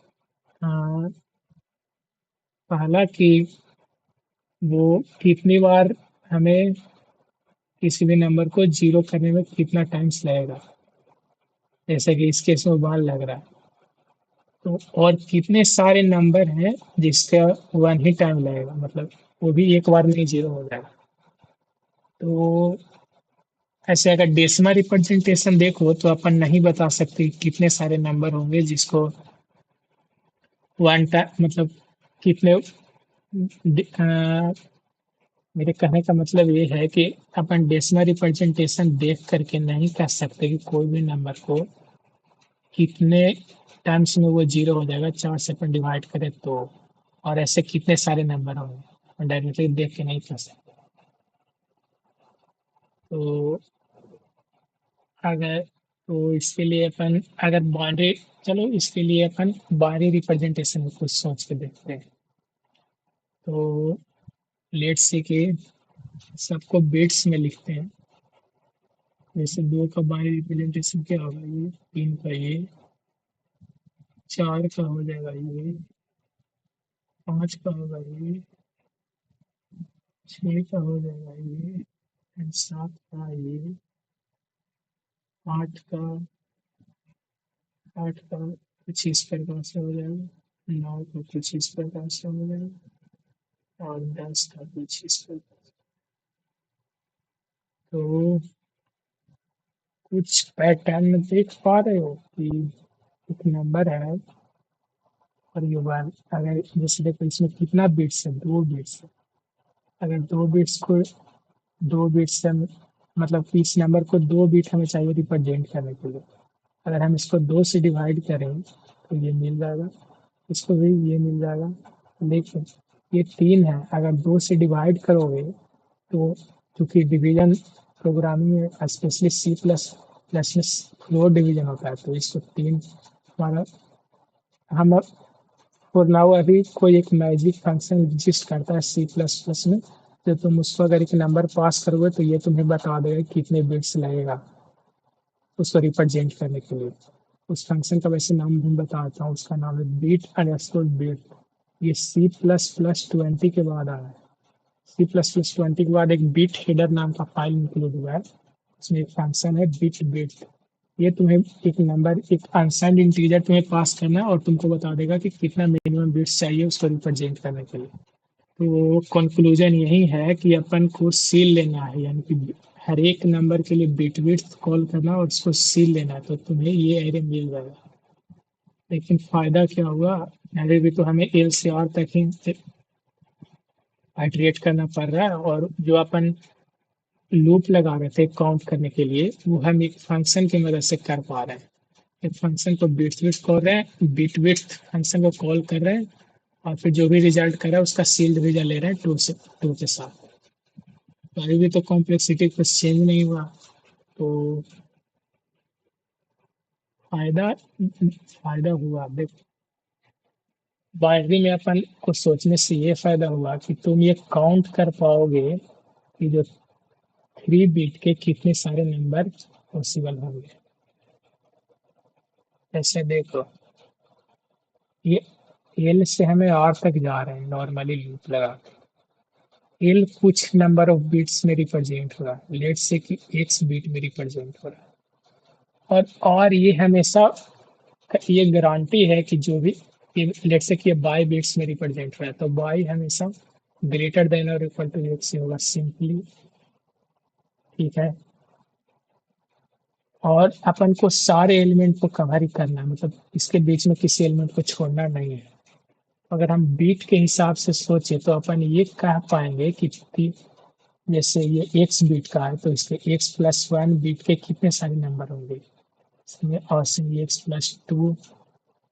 पहला कि वो कितनी बार हमें किसी भी नंबर को जीरो करने में कितना टाइम्स लगेगा, जैसे कि इस केस में 1 लग रहा है। तो और कितने सारे नंबर हैं जिसका 1 ही टाइम लगेगा, मतलब वो भी एक बार में ही जीरो हो जाएगा। तो ऐसे अगर डेसिमल रिप्रेजेंटेशन देखो तो अपन नहीं बता सकते कितने सारे नंबर होंगे जिसको 1 टाइम, मतलब कितने मेरे कहने का मतलब ये है कि अपन डेसिमल रिप्रेजेंटेशन देख करके नहीं कह सकते कि कोई भी नंबर को कितने टाइम्स में वो जीरो हो जाएगा 4 से अपन डिवाइड करें तो, और ऐसे कितने सारे नंबर होंगे डायरेक्टली देख के नहीं कह सकते। तो अगर तो इसके लिए अपन अगर बाउंड्री, चलो इसके लिए अपन बाहरी रिप्रेजेंटेशन में कुछ सोच के देखते हैं। तो लेट्स से कि सबको बिट्स में लिखते हैं। जैसे 2 का बाहरी रिप्रेजेंटेशन क्या होगा, ये 3 का, ये 4 का हो जाएगा, ये 5 का होगा, ये 6 का हो जाएगा, ये एंड 7 का, ये 8 का, 8 का कुछ इस प्रकार से हो जाएगा, 9 का कुछ इस प्रकार से हो जाएगा, और 10 का कुछ इस प्रकार। तो कुछ पैटर्न देख पा रहे हो कि एक नंबर है और ये वन, अगर जैसे देखो इसमें कितना बिट्स है, 2 बिट्स है। अगर 2 बिट्स को 2 बिट्स से मतलब कि इस नंबर को 2 बिट हमें चाहिए रिप्रेजेंट करने के लिए। अगर हम इसको 2 से डिवाइड करें तो ये मिल जाएगा, इसको भी ये मिल जाएगा। लेकिन ये 3 है, अगर 2 से डिवाइड करोगे तो क्योंकि डिवीजन प्रोग्रामिंग में स्पेशली सी प्लस प्लस में फ्लोर डिवीजन होता है, तो इसको 3 हमारा हम फॉर नाउ अभी कोई एक मैजिक फंक्शन एग्जिस्ट करता है सी प्लस प्लस में, तो तुम उसको अगर एक नंबर पास करोगे तो ये तुम्हें बता देगा कितने बिट्स लगेगा उसको रिप्रेजेंट करने के लिए। उस फंक्शन का वैसे नाम भी बताता हूँ, उसका नाम है बीट अंडरस्कोर बिट। ये सी प्लस प्लस 20 के बाद आया है। सी प्लस प्लस 20 के बाद एक बिट हेडर नाम का फाइल इंक्लूड हुआ है, उसमें एक फंक्शन है बिट बिट। ये तुम्हें एक नंबर, एक अनसाइंड इंटीजर तुम्हें पास करना है और तुमको बता देगा कि कितना मिनिमम बिट्स चाहिए उसको रिप्रेजेंट करने के लिए। तो कंक्लूजन यही है कि अपन को सील लेना है, यानी कि हर एक नंबर के लिए बिट विड्थ कॉल करना और उसको सील लेना है, तो तुम्हें ये एरे मिल जाएगा। लेकिन फायदा क्या हुआ, अभी भी तो हमें एल से आर तक ही आइटरेट करना पड़ रहा है, और जो अपन लूप लगा रहे थे काउंट करने के लिए वो हम एक फंक्शन की मदद से कर पा रहे हैं। एक फंक्शन को बिट विड्थ कर रहे हैं, बिट विड्थ फंक्शन को कॉल कर रहे हैं, और फिर जो भी रिजल्ट कर रहा है उसका सील्ड रिजल्ट ले रहे हैं टू के साथ। तो अभी भी तो कॉम्प्लेक्सिटी कुछ चेंज नहीं हुआ। तो फायदा फायदा हुआ देख, बाइनरी में अपन को सोचने से ये फायदा हुआ कि तुम ये काउंट कर पाओगे कि जो 3 बिट के कितने सारे नंबर पॉसिबल होंगे। जैसे देखो, ये एल से हमें आर तक जा रहे हैं नॉर्मली लूप लगा के। एल कुछ नंबर ऑफ बिट्स में रिप्रेजेंट हो रहा है, लेट से कि एक्स बिट में रिप्रेजेंट हो रहा है। और ये हमेशा ये गारंटी है कि जो भी लेट से कि ये बाई बिट्स में रिप्रेजेंट हो रहा है, तो बाई हमेशा ग्रेटर देन और इक्वल टू एक्स से होगा सिंपली। ठीक है। और अपन को सारे एलिमेंट को कवर ही करना है, मतलब इसके बीच में किसी एलिमेंट को छोड़ना नहीं है। अगर हम बीट के हिसाब से सोचे तो अपन ये कह पाएंगे कि जैसे ये एक्स बीट का है, तो इसके x+1 बीट के कितने सारे नंबर होंगे इसमें, और x+2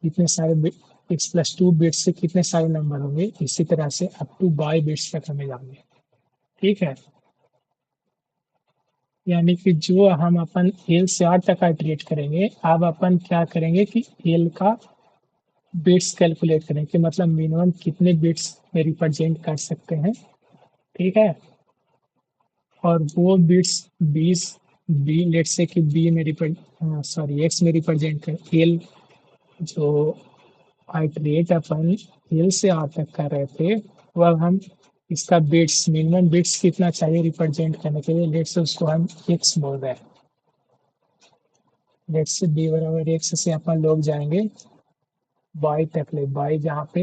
कितने सारे x+2 बिट से कितने सारे नंबर होंगे, इसी तरह से अप टू बाई बिट्स तक हमें जाएंगे। ठीक है। यानी कि जो हम अपन एल से आर तक आइटरेट करेंगे, अब अपन क्या करेंगे कि एल का बिट्स कैलकुलेट करें कि मतलब मिनिमम कितने बिट्स में रिप्रेजेंट कर सकते हैं। ठीक है। और वो बिट्स 20 बी लेट से कि बी में सॉरी एक्स में रिप्रेजेंट कर एल, जो आइटरेट अपन एल से आर तक कर रहे थे, वो अब हम इसका बिट्स मिनिमम बिट्स कितना चाहिए रिप्रेजेंट करने के लिए, लेट से उसको हम एक्स बोल रहे हैं। लेट से बी बराबर एक्स से अपन लोग जाएंगे बाई तक, ले बाई जहाँ पे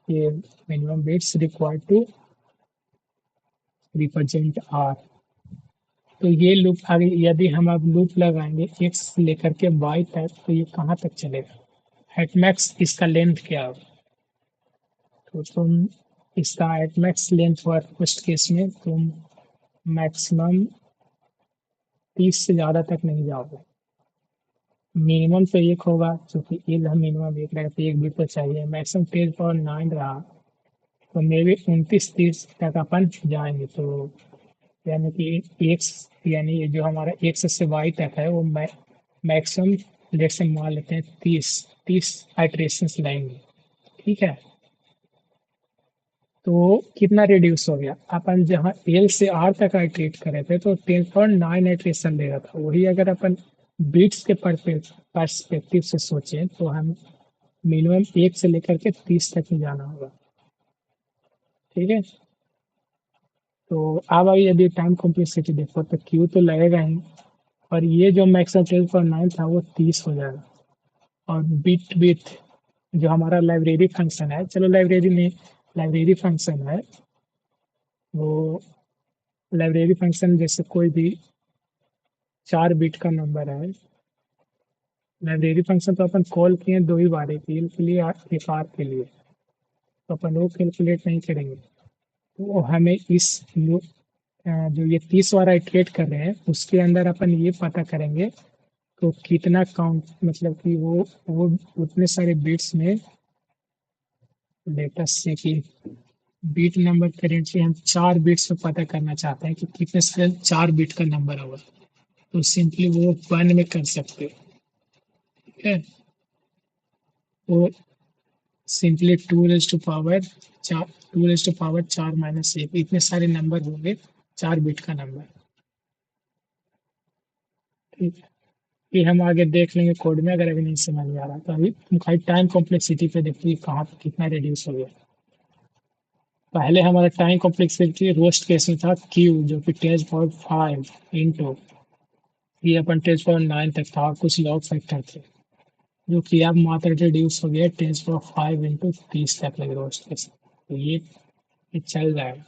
ये minimum bits required to represent R. तो ये लूप आगे यदि हम अब लूप लगाएंगे एक्स लेकर के वाई तक, तो ये कहाँ तक चलेगा, एट मैक्स इसका लेंथ क्या होगा। तो तुम इसका एट मैक्स लेंथ हुआ फर्स्ट केस में तुम मैक्सिमम 30 से ज़्यादा तक नहीं जाओगे। मिनिमम तो एक होगा, क्योंकि एल हम मिनिमम एक रहे तो एक भी तो चाहिए। मैक्सिमम 10 पावर 9 रहा, तो मे बी 29-30 तक अपन जाएंगे। तो यानी कि एक्स, यानी ये जो हमारा एक्स से वाई तक है वो मैक्सिमम लेट से मान लेते हैं 30 आइट्रेशंस लाएंगे। ठीक है। तो कितना रिड्यूस हो गया, अपन जहाँ एल से आर तक आइट्रेट कर रहे थे तो 10.9 आइट्रेशन ले रहा था, वही अगर अपन बिट्स के परस्पेक्टिव से सोचें तो हम मिनिमम 1 से लेकर के 30 तक ही जाना होगा। ठीक है। तो अब अभी यदि टाइम कॉम्प्लेक्सिटी देखो तो क्यू तो लगेगा ही, और ये जो मैक्सिमम 12.9 था वो 30 हो जाएगा। और बिट विथ जो हमारा लाइब्रेरी फंक्शन है, चलो लाइब्रेरी में लाइब्रेरी फंक्शन है, वो लाइब्रेरी फंक्शन जैसे कोई भी 4 बिट का नंबर है। लाइब्रेरी फंक्शन तो अपन कॉल किए दो ही बार, एक एल के लिए और एक आर के लिए, तो अपन वो कैलकुलेट नहीं करेंगे। तो हमें इस जो ये 30 वाला इटरेट कर रहे हैं उसके अंदर अपन ये पता करेंगे तो कितना काउंट, मतलब कि वो उतने सारे बिट्स में लेटेस्ट से कि बीट नंबर करेंटली हम 4 बिट्स में पता करना चाहते हैं कि कितने सारे 4 बिट का नंबर होगा, तो सिंपली वो 1 में कर सकते हैं। ठीक है। वो सिंपली 2 रेज टू पावर 4 इतने सारे नंबर होंगे, 4 बिट का नंबर। ठीक है। ये हम आगे देख लेंगे कोड में, अगर अभी नहीं समझ में आ रहा तो अभी खाली टाइम कॉम्प्लेक्सिटी पे देखिए कहाँ पे कितना रिड्यूस हो गया। पहले हमारा टाइम कॉम्प्लेक्सिटी रोस्ट केस में था क्यू, जो कि 10 पावर 5 इंटू ये अपन 10 पावर 9 तक था, और कुछ लॉग फैक्टर थे, जो कि अब मात्र रिड्यूस हो गया 10 पावर 5 इंटू 30 तक लगे रोस्ट केस। तो ये ये चल जाएगा।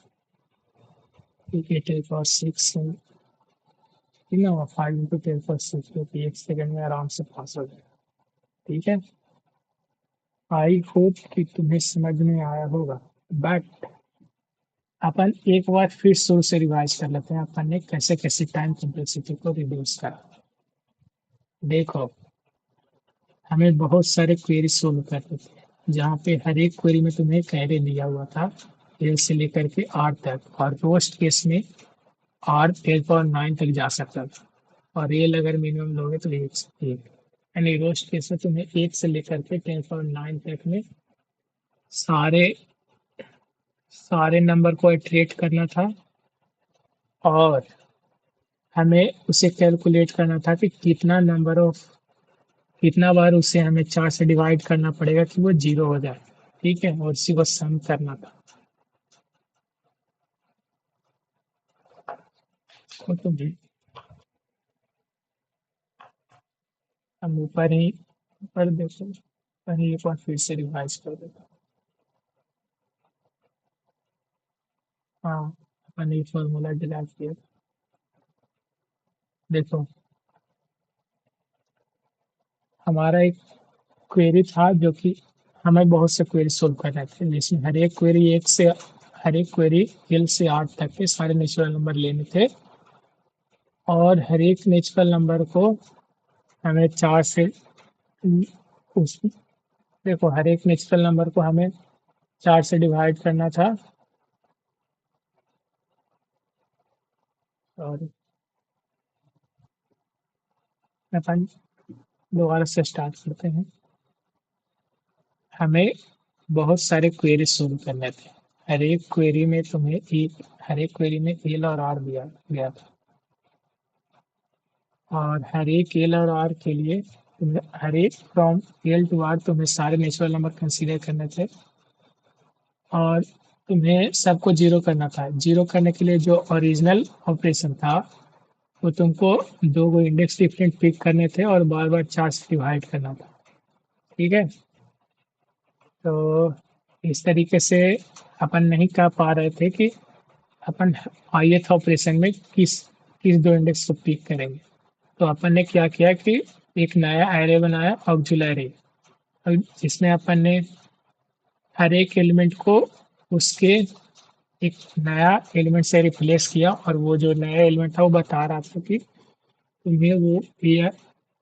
ठीक है, 10 पावर 6 ठीक है, 5 × 10 पावर 6 जो कि 1 सेकंड में आराम से पास हो जाएगा। ठीक है, आई होप कि तुम्हें समझ में आया होगा। बट अपन एक बार फिर शुरू से रिवाइज कर लेते हैं, अपन ने कैसे कैसे टाइम कॉम्प्लेक्सिटी को रिड्यूस करा। देखो, हमें बहुत सारे क्वेरी सोल्व करने थे, जहाँ पे हर एक क्वेरी में तुम्हें एक एरे दिया हुआ था, ए से लेकर के आर तक, और रोस्ट केस में आर 10 पावर 9 तक जा सकता था, और रियल अगर मिनिमम लोगे तो एक यानी रोस्ट केस में तुम्हें 1 से लेकर के 10 पावर 9 तक में सारे सारे नंबर को इटरेट करना था, और हमें उसे कैलकुलेट करना था कि कितना बार उसे हमें 4 से डिवाइड करना पड़ेगा कि वो 0 हो जाए। ठीक है, और इसी को सम करना था। वो तो भी हम ऊपर देखो, ऊपर ही एक बार फिर से रिवाइज कर देता। हाँ, अपन ये फॉर्मूला डिराइव किया। देखो, हमारा एक क्वेरी था जो कि हमें बहुत से क्वेरी सोल्व करने थे, जिसमें हर एक क्वेरी एल से आर तक के सारे नेचुरल नंबर लेने थे, और हर एक नेचुरल नंबर को हमें 4 से उस देखो, हर एक नेचुरल नंबर को हमें 4 से डिवाइड करना था। और अपन दोबारा से स्टार्ट करते हैं। हमें बहुत सारे क्वेरी सोल्व करने थे। हर एक क्वेरी में एल और आर दिया गया था, और हर एक एल और आर के लिए तुम्हें हर एक फ्रॉम एल टू आर तुम्हें सारे नेचुरल नंबर कंसीडर करने थे, और तुम्हें सबको जीरो करना था। जीरो करने के लिए जो ओरिजिनल ऑपरेशन था, वो तुमको दो गो इंडेक्स डिफरेंट पिक करने थे और बार बार 4 से डिवाइड करना था। ठीक है, तो इस तरीके से अपन नहीं कह पा रहे थे कि अपन ith ऑपरेशन में किस किस दो इंडेक्स को पिक करेंगे। तो अपन ने क्या किया कि एक नया एरे बनाया, ऑक्सिलरी, जिसमें अपन ने हर एक एलिमेंट को उसके एक नया एलिमेंट से रिप्लेस किया, और वो जो नया एलिमेंट था वो बता रहा था कि तुम्हें वो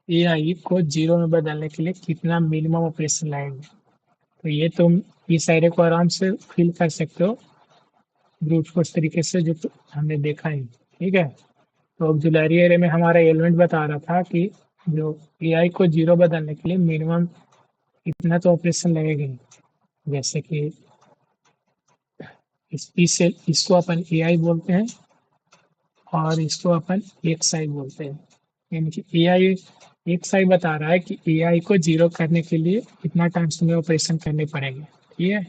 ए आई को 0 में बदलने के लिए कितना मिनिमम ऑपरेशन लगेंगे। तो ये तुम इस एरे को आराम से फिल कर सकते हो ब्रूट फोर्स तरीके से, जो हमने देखा ही। ठीक है, तो ऑक्सिलरी एरे में हमारा एलिमेंट बता रहा था कि जो ए आई को 0 बदलने के लिए मिनिमम इतना तो ऑपरेशन लगेगा ही। जैसे कि इसको अपन ए आई बोलते हैं, और इसको अपन एक्स आई बोलते हैं। यानी कि ए आई एक्स आई बता रहा है कि ए आई को 0 करने के लिए कितना टाइम्स तुम्हें ऑपरेशन करने पड़ेंगे। ठीक है,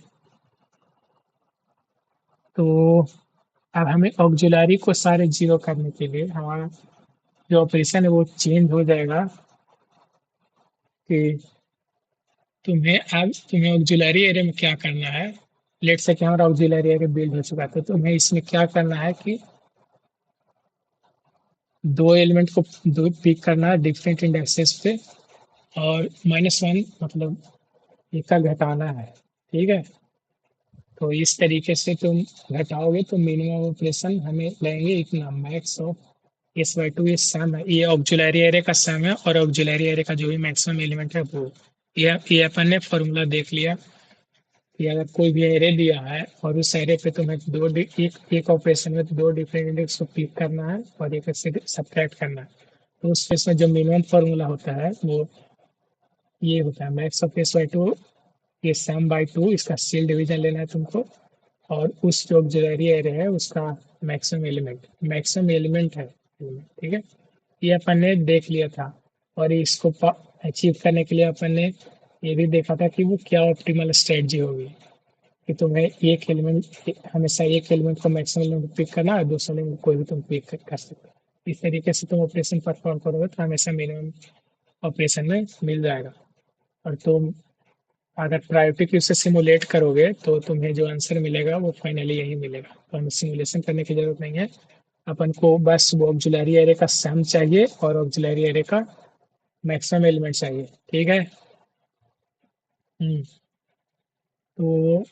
तो अब हमें ऑक्सिलरी को सारे 0 करने के लिए हमारा जो ऑपरेशन है वो चेंज हो जाएगा, कि तुम्हें ऑक्सिलरी एरे में क्या करना है। लेट से कि हमारा ऑक्सिलरी एरे बिल्ड हो चुका है, तो तुम्हें इसमें क्या करना है कि दो एलिमेंट को दो पिक करना है डिफरेंट इंडेक्सेस पे, और -1 मतलब एक का घटाना है। ठीक है, तो इस तरीके से तुम घटाओगे तो मिनिमम ऑपरेशन हमें लेंगे इतना, मैक्स ऑफ S/2। ये सम है, ये ऑक्सिलरी एरे का सम है, और ऑक्सिलरी एरे का जो भी मैक्सिमम एलिमेंट है वो। ये अपन ने फॉर्मूला देख लिया कि अगर कोई भी एरे दिया है और उस एरे पे तुम्हें एक ऑपरेशन में तो दो डिफरेंट इंडेक्स को पिक करना है और एक से सब्ट्रैक्ट करना है, तो उस केस में जो मिनिमम फॉर्मूला होता है वो ये होता है, मैक्स ऑफ S/2, ये सम बाई 2, इसका सेल डिवीजन लेना है तुमको, और उस जो ऑक्सिलरी एरे है उसका मैक्सिमम एलिमेंट है। ठीक है, ये अपन ने देख लिया था, और इसको अचीव करने के लिए अपन ने ये भी देखा था कि वो क्या ऑप्टिमल स्ट्रेटजी होगी, कि तुम्हें एक एलिमेंट हमेशा एक एलिमेंट को मैक्सिमम एलिमेंट पिक करना है, दूसरा एलिमेंट कोई भी तुम पिक कर सकते हो। इस तरीके से तुम ऑपरेशन परफॉर्म करोगे तो हमेशा मिनिमम ऑपरेशन में मिल जाएगा। और तुम अगर प्रायोरिटी क्यू से सिमुलेट करोगे तो तुम्हें जो आंसर मिलेगा वो फाइनली यही मिलेगा। तो हमें सिमुलेशन करने की जरूरत नहीं है, अपन को बस वो ऑक्सिलरी एरे का सम चाहिए और ऑक्सिलरी एरे का मैक्सिमम एलिमेंट चाहिए। ठीक है। तो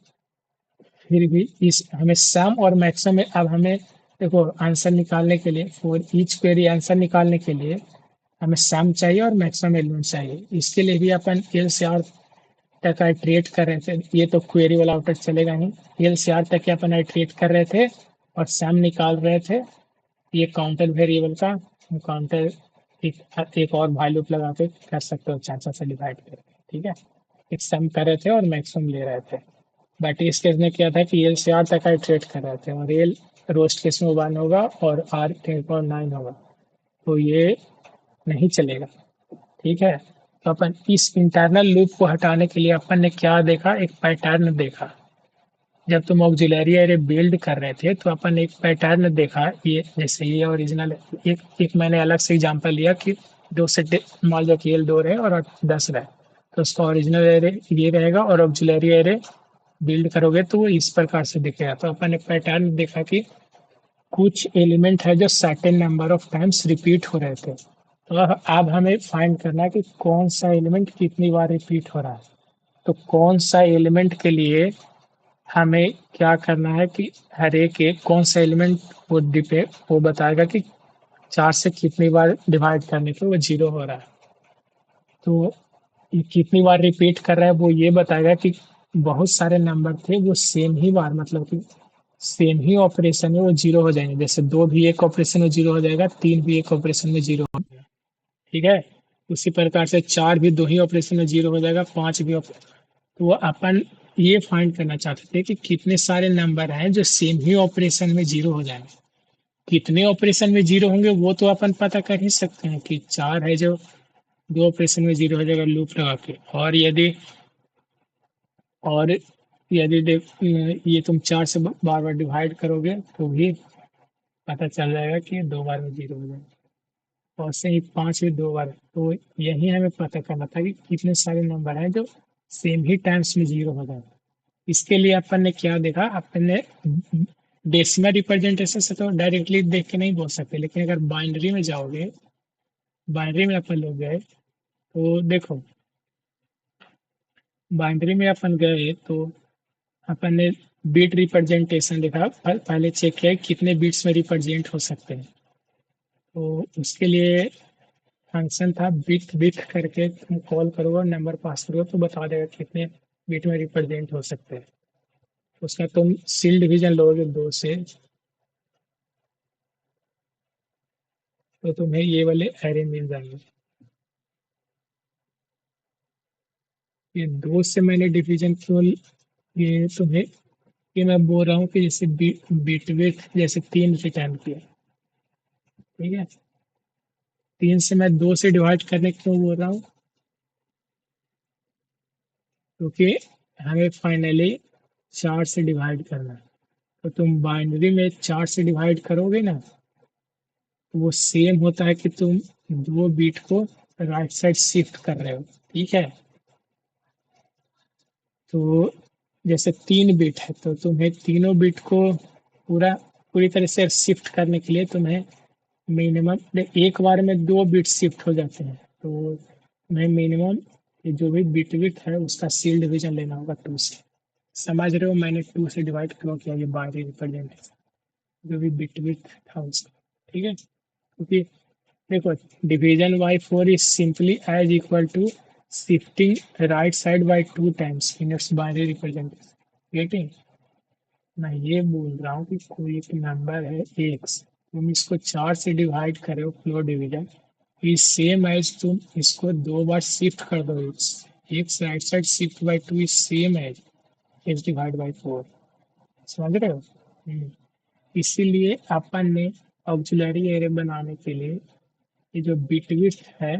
फिर भी इस हमें सम और मैक्सिमम, अब हमें देखो आंसर निकालने के लिए, फॉर ईच क्वेरी आंसर निकालने के लिए हमें सम चाहिए और मैक्सिमम एलिमेंट चाहिए। इसके लिए भी अपन एल से आर तक आइट्रेट कर रहे थे। ये तो क्वेरी वाला आउटर चलेगा नहीं, एल से आर तक के अपन आइट्रेट कर रहे थे और सम निकाल रहे थे। ये काउंटर वेरिएबल का काउंटर एक और वैल्यू लगा के कर सकते हो, चार चार से डिवाइड करके। ठीक है। एक सम कर रहे थे और मैक्सिमम ले रहे थे। बट इस केस में क्या था कि एल से आर तक आइट्रेट कर रहे थे और एल रोस्ट केस में 1 होगा और आर 10.9 होगा, तो ये नहीं चलेगा। ठीक है। तो अपन इस इंटरनल लूप को हटाने के लिए अपन ने क्या देखा, एक पैटर्न देखा। जब तुम ऑक्सिलरी एरे बिल्ड कर रहे थे तो अपन एक पैटर्न देखा, ये जैसे ये ओरिजिनल, एक मैंने अलग से एग्जांपल लिया कि दो से मान लो कि एल 2 रहे और 10 रहे, तो उसका ओरिजिनल एरे ये रहेगा और ऑक्सिलरी एरे बिल्ड करोगे तो वो इस प्रकार से दिखेगा। तो अपन ने पैटर्न देखा कि कुछ एलिमेंट है जो certain number of times repeat हो रहे थे। तो अब हमें फाइंड करना है कि कौन सा एलिमेंट कितनी बार रिपीट हो रहा है। तो कौन सा एलिमेंट के लिए हमें क्या करना है कि हर एक कौन सा एलिमेंट वो बताएगा कि 4 से कितनी बार डिवाइड करने पे वो 0 हो रहा है। तो ये कितनी बार रिपीट कर रहा है वो ये बताएगा कि बहुत सारे नंबर थे वो सेम ही बार, मतलब कि सेम ही ऑपरेशन में वो 0 हो जाएंगे। जैसे 2 भी एक ऑपरेशन में 0 हो जाएगा, 3 भी एक ऑपरेशन में 0 हो जाएगा। ठीक है। उसी प्रकार से 4 भी 2 ही ऑपरेशन में 0 हो जाएगा, 5 भी तो वो अपन ये फाइंड करना चाहते थे कि कितने सारे नंबर हैं जो सेम ही ऑपरेशन में 0 हो जाएंगे। कितने ऑपरेशन में 0 होंगे वो तो अपन पता कर ही सकते हैं कि 4 है जो 2 ऑपरेशन में 0 हो जाएगा लूप लगा के। और यदि देख ये तुम 4 से बार बार डिवाइड करोगे तो भी पता चल जाएगा कि ये 2 बार में 0 हो जाएगा। और से ही 5 भी 2 बार, तो यही हमें पता करना था कि कितने सारे नंबर हैं जो सेम ही टाइम्स में 0 हो जाएगा। इसके लिए अपन ने क्या देखा, अपन ने डेसिमल रिप्रेजेंटेशन से तो डायरेक्टली देख के नहीं बोल सकते, लेकिन अगर बाइनरी में जाओगे, बाइनरी में अपन लोग गए तो देखो, बाइनरी में अपन गए तो अपन ने बीट रिप्रेजेंटेशन देखा, पहले चेक किया कितने बीट्स में रिप्रेजेंट हो सकते हैं। तो उसके लिए फंक्शन था बिट बिट करके, तुम कॉल करोगे और नंबर पास करोगे तो बता देगा कितने बिट में रिप्रेजेंट हो सकते हैं। उसका तुम सील डिवीजन लोगे 2 से तो तुम्हें ये वाले एरे मिल जाएंगे। ये 2 से मैंने डिवीजन क्यों, ये तुम्हें, ये मैं बोल रहा हूँ कि जैसे बिट विथ जैसे 3 रिटर्न किया। ठीक है। 3 से मैं 2 से डिवाइड करने क्यों बोल रहा हूँ, क्योंकि हमें फाइनली 4 से डिवाइड करना है। तो तुम बाइनरी में 4 से डिवाइड करोगे ना, तो वो सेम होता है कि तुम 2 बीट को राइट साइड शिफ्ट कर रहे हो। ठीक है। तो जैसे 3 बिट है तो तुम्हें तीनों बिट को पूरी तरह से शिफ्ट करने के लिए तुम्हें मिनिमम एक बार में 2 बिट शिफ्ट हो जाते हैं। तो तुम्हें मिनिमम ये जो भी बिट विड्थ है उसका सील डिवीजन लेना होगा 2 से। समझ रहे हो, मैंने 2 से डिवाइड क्यों किया, ये बाइनरी रिप्रेजेंटेशन जो भी बिट विड्थ था उसका। ठीक है। क्योंकि देखो, division by 4 is simply as equal to shifting right side by 2 times in its binary representation. Getting? मैं ये बोल रहा हूँ कि कोई एक नंबर है एक्स, तुम इसको 4 से डिवाइड करो floor division, is same as तुम इसको 2 बार शिफ्ट कर दो। X right side shift by 2 is same as X divide by 4। समझ रहे हो? इसीलिए अपन ने ऑक्सिलरी एरे बनाने के लिए ये जो बिट विड्थ है,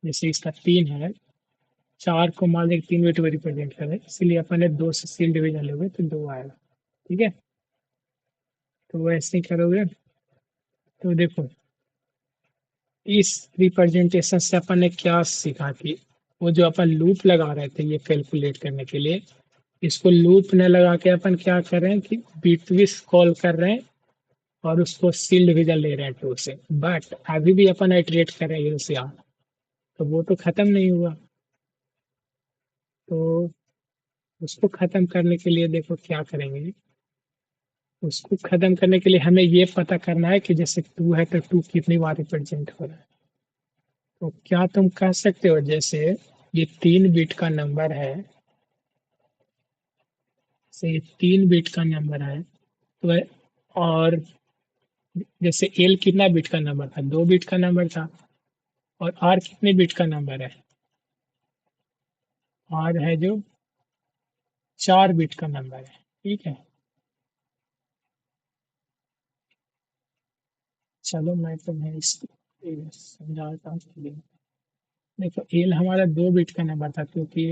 जैसे इसका 3 है, 4 को मान लें 3 बिट में रिप्रेजेंट करें, इसीलिए अपन ने 2 से सील डिवीजन लोगे तो 2 आएगा। ठीक है। तो वैसे ही करोगे तो देखो, इस रिप्रेजेंटेशन से अपन ने क्या सीखा कि वो जो अपन लूप लगा रहे थे ये कैलकुलेट करने के लिए, इसको लूप न लगा के अपन क्या कर रहे हैं कि बिटविस कॉल कर रहे हैं और उसको सील्ड डिवीजन ले रहे हैं 2 से। बट अभी भी अपन आइटरेट कर रहे हैं एलसीआर, तो वो तो खत्म नहीं हुआ। तो उसको खत्म करने के लिए देखो क्या करेंगे। उसको खत्म करने के लिए हमें ये पता करना है कि जैसे 2 है तो 2 कितनी बार रिप्रेजेंट हो रहा है। तो क्या तुम कह सकते हो जैसे ये 3 बिट का नंबर है, से ये 3 बिट का नंबर है तो, और जैसे एल कितना बिट का नंबर था, 2 बिट का नंबर था। और आर कितने बिट का नंबर है, आर है जो 4 बिट का नंबर है। ठीक है, चलो मैं तुम्हें ये समझाता हूँ। देखो एल हमारा 2 बिट का नंबर था क्योंकि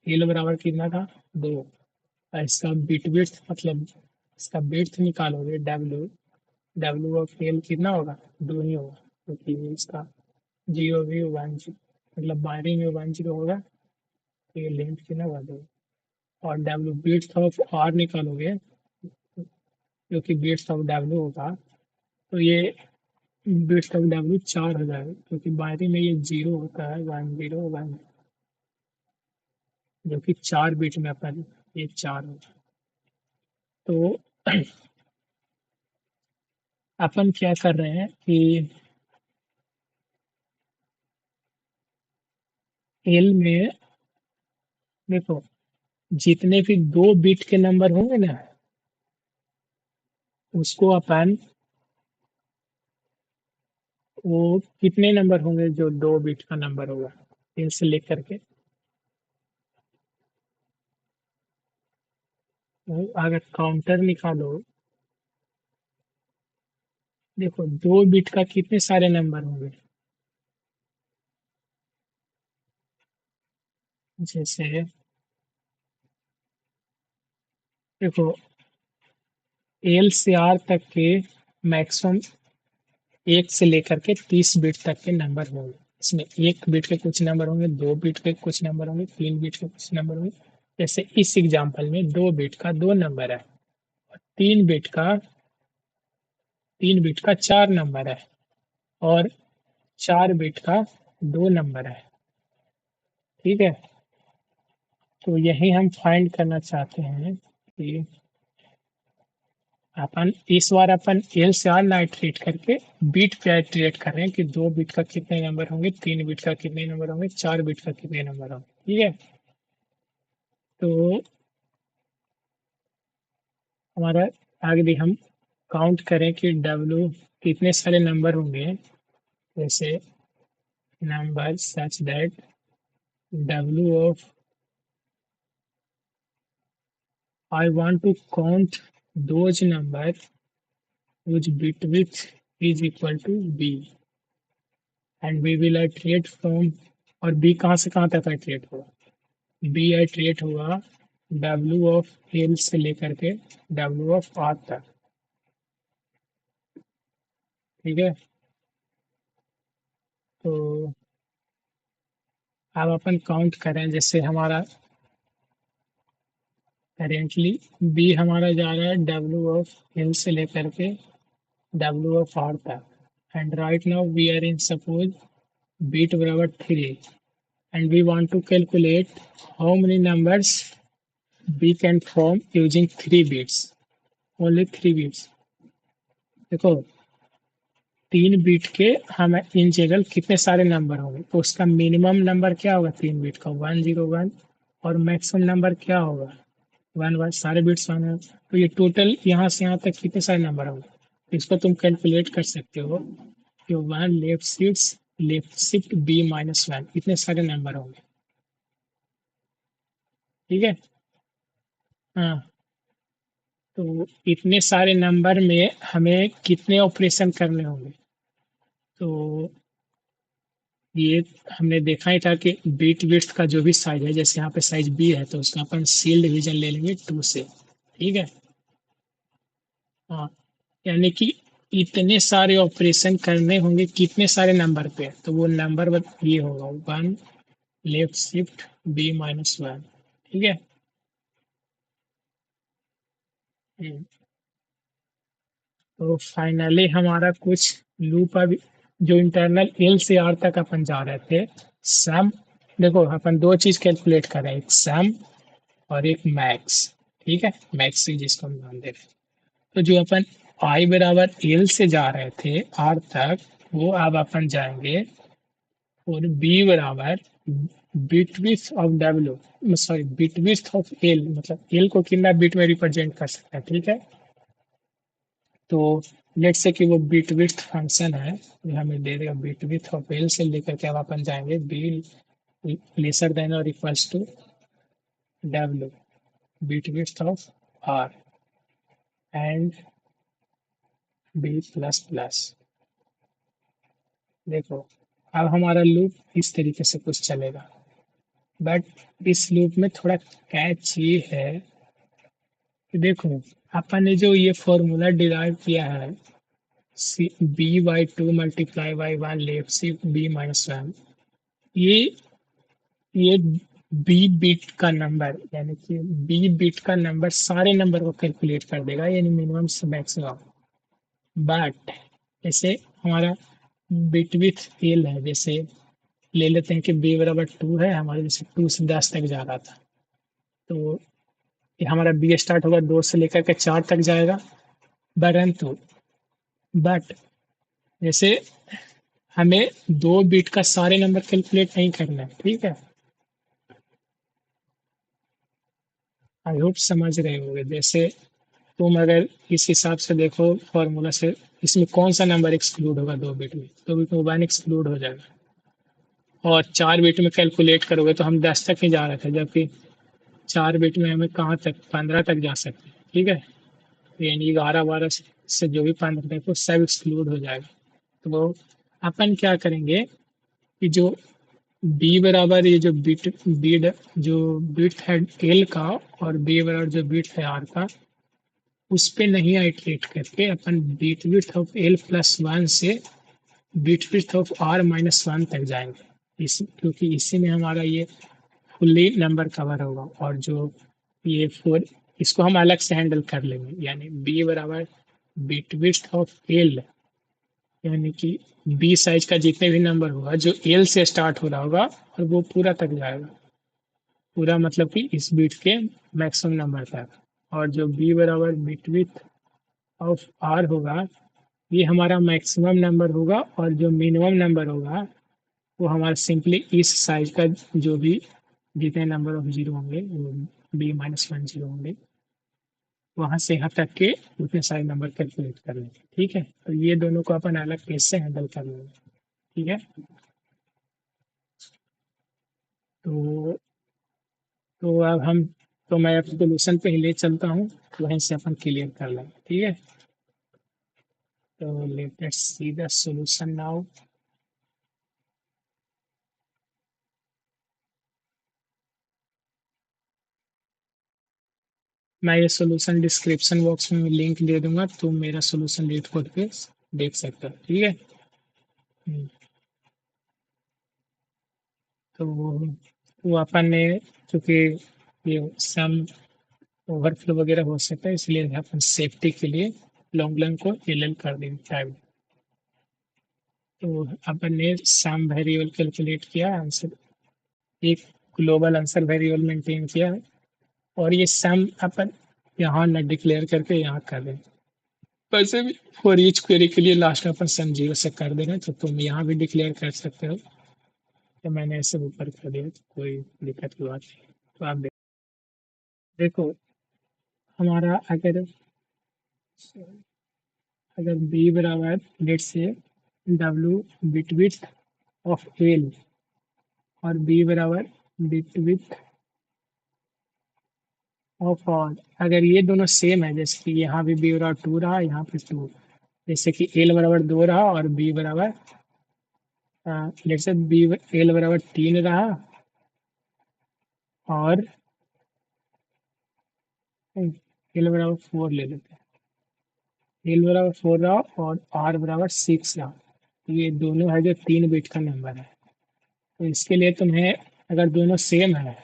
एल बराबर कितना था, 2। और इसका बिट बिट मतलब इसका बिट निकालोगे डब्ल्यू, डब्ल्यू ऑफ एल कितना होगा, 2 ही होगा क्योंकि इसका जीरो भी 1 मतलब बाइनरी में 1 0 होगा, तो ये लेंथ कितना होगा, 2। और डब्ल्यू बिट्स ऑफ आर निकालोगे क्योंकि बिट्स ऑफ डब्ल्यू होगा, तो ये बिट्स ऑफ डब्ल्यू 4 हो जाएगा क्योंकि बाइनरी में ये 0 होता है, 1 0 1, जो कि 4 बिट में अपन ये 4 होगा। तो अपन क्या कर रहे हैं कि एल में देखो जितने भी 2 बिट के नंबर होंगे ना, उसको अपन वो कितने नंबर होंगे जो 2 बिट का नंबर होगा एल से लेकर के, तो अगर काउंटर निकालो, देखो 2 बिट का कितने सारे नंबर होंगे, जैसे देखो एल से आर तक के मैक्सिमम 1 से लेकर के 30 बिट तक के नंबर होंगे। इसमें 1 बिट के कुछ नंबर होंगे, 2 बिट के कुछ नंबर होंगे, 3 बिट के कुछ नंबर होंगे। जैसे इस एग्जांपल में 2 बिट का 2 नंबर है, 3 बिट का 4 नंबर है, और 4 बिट का 2 नंबर है। ठीक है, तो यही हम फाइंड करना चाहते हैं कि अपन इस बार अपन एल से आर नाइट्रेट करके बीट पे आइट्रेट कर रहे हैं कि 2 बिट का कितने नंबर होंगे, 3 बिट का कितने नंबर होंगे, 4 बिट का कितने नंबर होंगे। ठीक है, तो हमारा आगे भी हम काउंट करें कि डब्ल्यू कितने सारे नंबर होंगे, जैसे number such that W of I want to count those number whose bit width is equal to b and we will iterate from, और b कहाँ से कहाँ तक iterate होगा, b iterate होगा w ऑफ l से लेकर के w ऑफ r तक। ठीक है, तो अब अपन काउंट करें, जैसे हमारा करेंटली b हमारा जा रहा है w ऑफ l से लेकर के w ऑफ r तक, and right now we are in suppose bit बराबर 3 and we want to calculate how many numbers we can form using 3 bits, only 3 bits। देखो 3 बिट के हम इन जनरल कितने सारे नंबर होंगे, तो उसका मिनिमम नंबर क्या होगा 3 बिट का 1 0 1, और मैक्सिमम नंबर क्या होगा 1 1, सारे बिट्स 1 तो ये टोटल यहाँ से यहाँ तक कितने सारे नंबर होंगे, तो इसको तुम कैलकुलेट कर सकते हो कि 1 लेफ्ट शिफ्ट b-1 इतने सारे नंबर होंगे। ठीक है, हाँ, तो इतने सारे नंबर में हमें कितने ऑपरेशन करने होंगे, तो ये हमने देखा ही था कि बीट विड्थ का जो भी साइज है, जैसे यहाँ पे साइज बी है तो उसका अपन सील डिवीजन ले लेंगे 2 से। ठीक है, हाँ, यानी कि इतने सारे ऑपरेशन करने होंगे कितने सारे नंबर पे, तो वो नंबर ये होगा 1 left shift B minus one. ठीक है। हम्म, तो फाइनली हमारा कुछ लूप अब जो इंटरनल एल से आर तक अपन जा रहे थे, सम, देखो अपन दो चीज कैलकुलेट कर रहे हैं, एक सम और एक मैक्स। ठीक है, मैक्स जिसको हम नाम दे रहे हैं। तो जो अपन आई बराबर एल से जा रहे थे आर तक, वो अब अपन जाएंगे और बी बराबर bit width of W, sorry bit width of L, मतलब एल को कितना बिट में रिप्रेजेंट कर सकता है। ठीक है। तो लेट से कि वो बिट विड्थ फंक्शन है, ये हमें दे देगा बिट विड्थ ऑफ एल से लेकर के अब अपन जाएंगे बी लेसर देन और equals to W bit width of R and B plus plus. देखो अब हमारा लूप इस तरीके से कुछ चलेगा, बट इस लूप में थोड़ा कैच ये है कि देखो अपन ने जो ये फॉर्मूला डिराइव किया है, C B by two multiply by one left C B minus one, ये ये बी बिट का नंबर, यानी कि बी बिट का नंबर सारे नंबर को कैलकुलेट कर देगा, यानी मिनिमम से मैक्सिमम। बट जैसे हमारा बिट विथ एल है, जैसे ले लेते हैं कि बी बराबर टू है हमारे, जैसे टू से 10 तक जा रहा था, तो ये हमारा बी स्टार्ट होगा दो से लेकर के चार तक जाएगा। परंतु बट जैसे हमें दो बिट का सारे नंबर कैलकुलेट नहीं करना है। ठीक है, आई होप समझ रहे होंगे। जैसे तुम अगर इस हिसाब से देखो फॉर्मूला से, इसमें कौन सा नंबर एक्सक्लूड होगा दो बिट में, दो बिट में वन एक्सक्लूड हो जाएगा। और चार बिट में कैलकुलेट करोगे तो हम 10 तक ही जा रहे थे, जबकि चार बिट में हमें कहाँ तक, 15 तक जा सकते हैं। ठीक है, तो यानी 11 12 से जो भी 15 तक वो सब एक्सक्लूड हो जाएगा। तो वो अपन क्या करेंगे कि जो बी बराबर ये जो बिट बी जो बिट है एल का, और बी बराबर जो बिट है आर का, उस पे नहीं आइटरेट करके अपन bit width of L plus one से bit width of R minus one तक जाएंगे, इस क्योंकि इसी में हमारा ये फुल्ली नंबर कवर होगा। और जो ये फोर, इसको हम अलग से हैंडल कर लेंगे, यानी बी बराबर बीट विड्थ ऑफ एल, यानी कि बी साइज का जितने भी नंबर होगा जो एल से स्टार्ट हो रहा होगा और वो पूरा तक जाएगा, पूरा मतलब कि इस बीट के मैक्सिमम नंबर तक। और जो बी बराबर बीट विड्थ ऑफ आर होगा, ये हमारा मैक्सिमम नंबर होगा, और जो मिनिमम नंबर होगा वो हमारा सिंपली इस साइज का जो भी जितने नंबर ऑफ जीरो होंगे वो बी माइनस वन जीरो होंगे, वहां से यहाँ तक के उतने सारे नंबर कैलकुलेट कर लेंगे। ठीक है, तो ये दोनों को अपन अलग केस से हैंडल कर लेंगे। ठीक है, तो अब हम, तो मैं अब सोल्यूशन पे ही ले चलता हूँ, वहीं से अपन क्लियर कर लेंगे। ठीक है, तो let's see the solution now. मैं ये सॉल्यूशन डिस्क्रिप्शन बॉक्स में लिंक दे दूंगा, तुम मेरा सॉल्यूशन रीड कोड पे देख सकते हो। ठीक है। हम्म, तो वो अपन ने, क्योंकि ये सम ओवरफ्लो वगैरह हो सकता है, इसलिए अपन सेफ्टी के लिए लॉन्ग रन को एल एल कर देंगे टाइम। तो अपन ने सम वेरिएबल कैलकुलेट किया, आंसर एक ग्लोबल आंसर वेरिएबल मेंटेन किया है, और ये सम अपन यहाँ न डिक्लेयर करके यहाँ कर दें। वैसे भी फॉर ईच क्वेरी के लिए लास्ट में अपन सम जीरो से कर देना, तो तुम यहाँ भी डिक्लेयर कर सकते हो। तो मैंने ऐसे ऊपर कर दिया, तो कोई दिक्कत की बात नहीं। तो आप देखो हमारा अगर अगर बी बराबर लेट से W bit width of L और बी बराबर बिट विड्थ ऑफ ऑल, अगर ये दोनों सेम है, जैसे कि यहाँ भी बी बराबर टू रहा, यहाँ पे टू, जैसे कि एल बराबर दो रहा और बी बराबर लेट से बी एल बराबर तीन रहा, और एल बराबर फोर ले लेते हैं, एल बराबर फोर रहा और आर बराबर सिक्स रहा, तो ये दोनों है जो तीन बिट का नंबर है। तो इसके लिए तुम्हें अगर दोनों सेम है,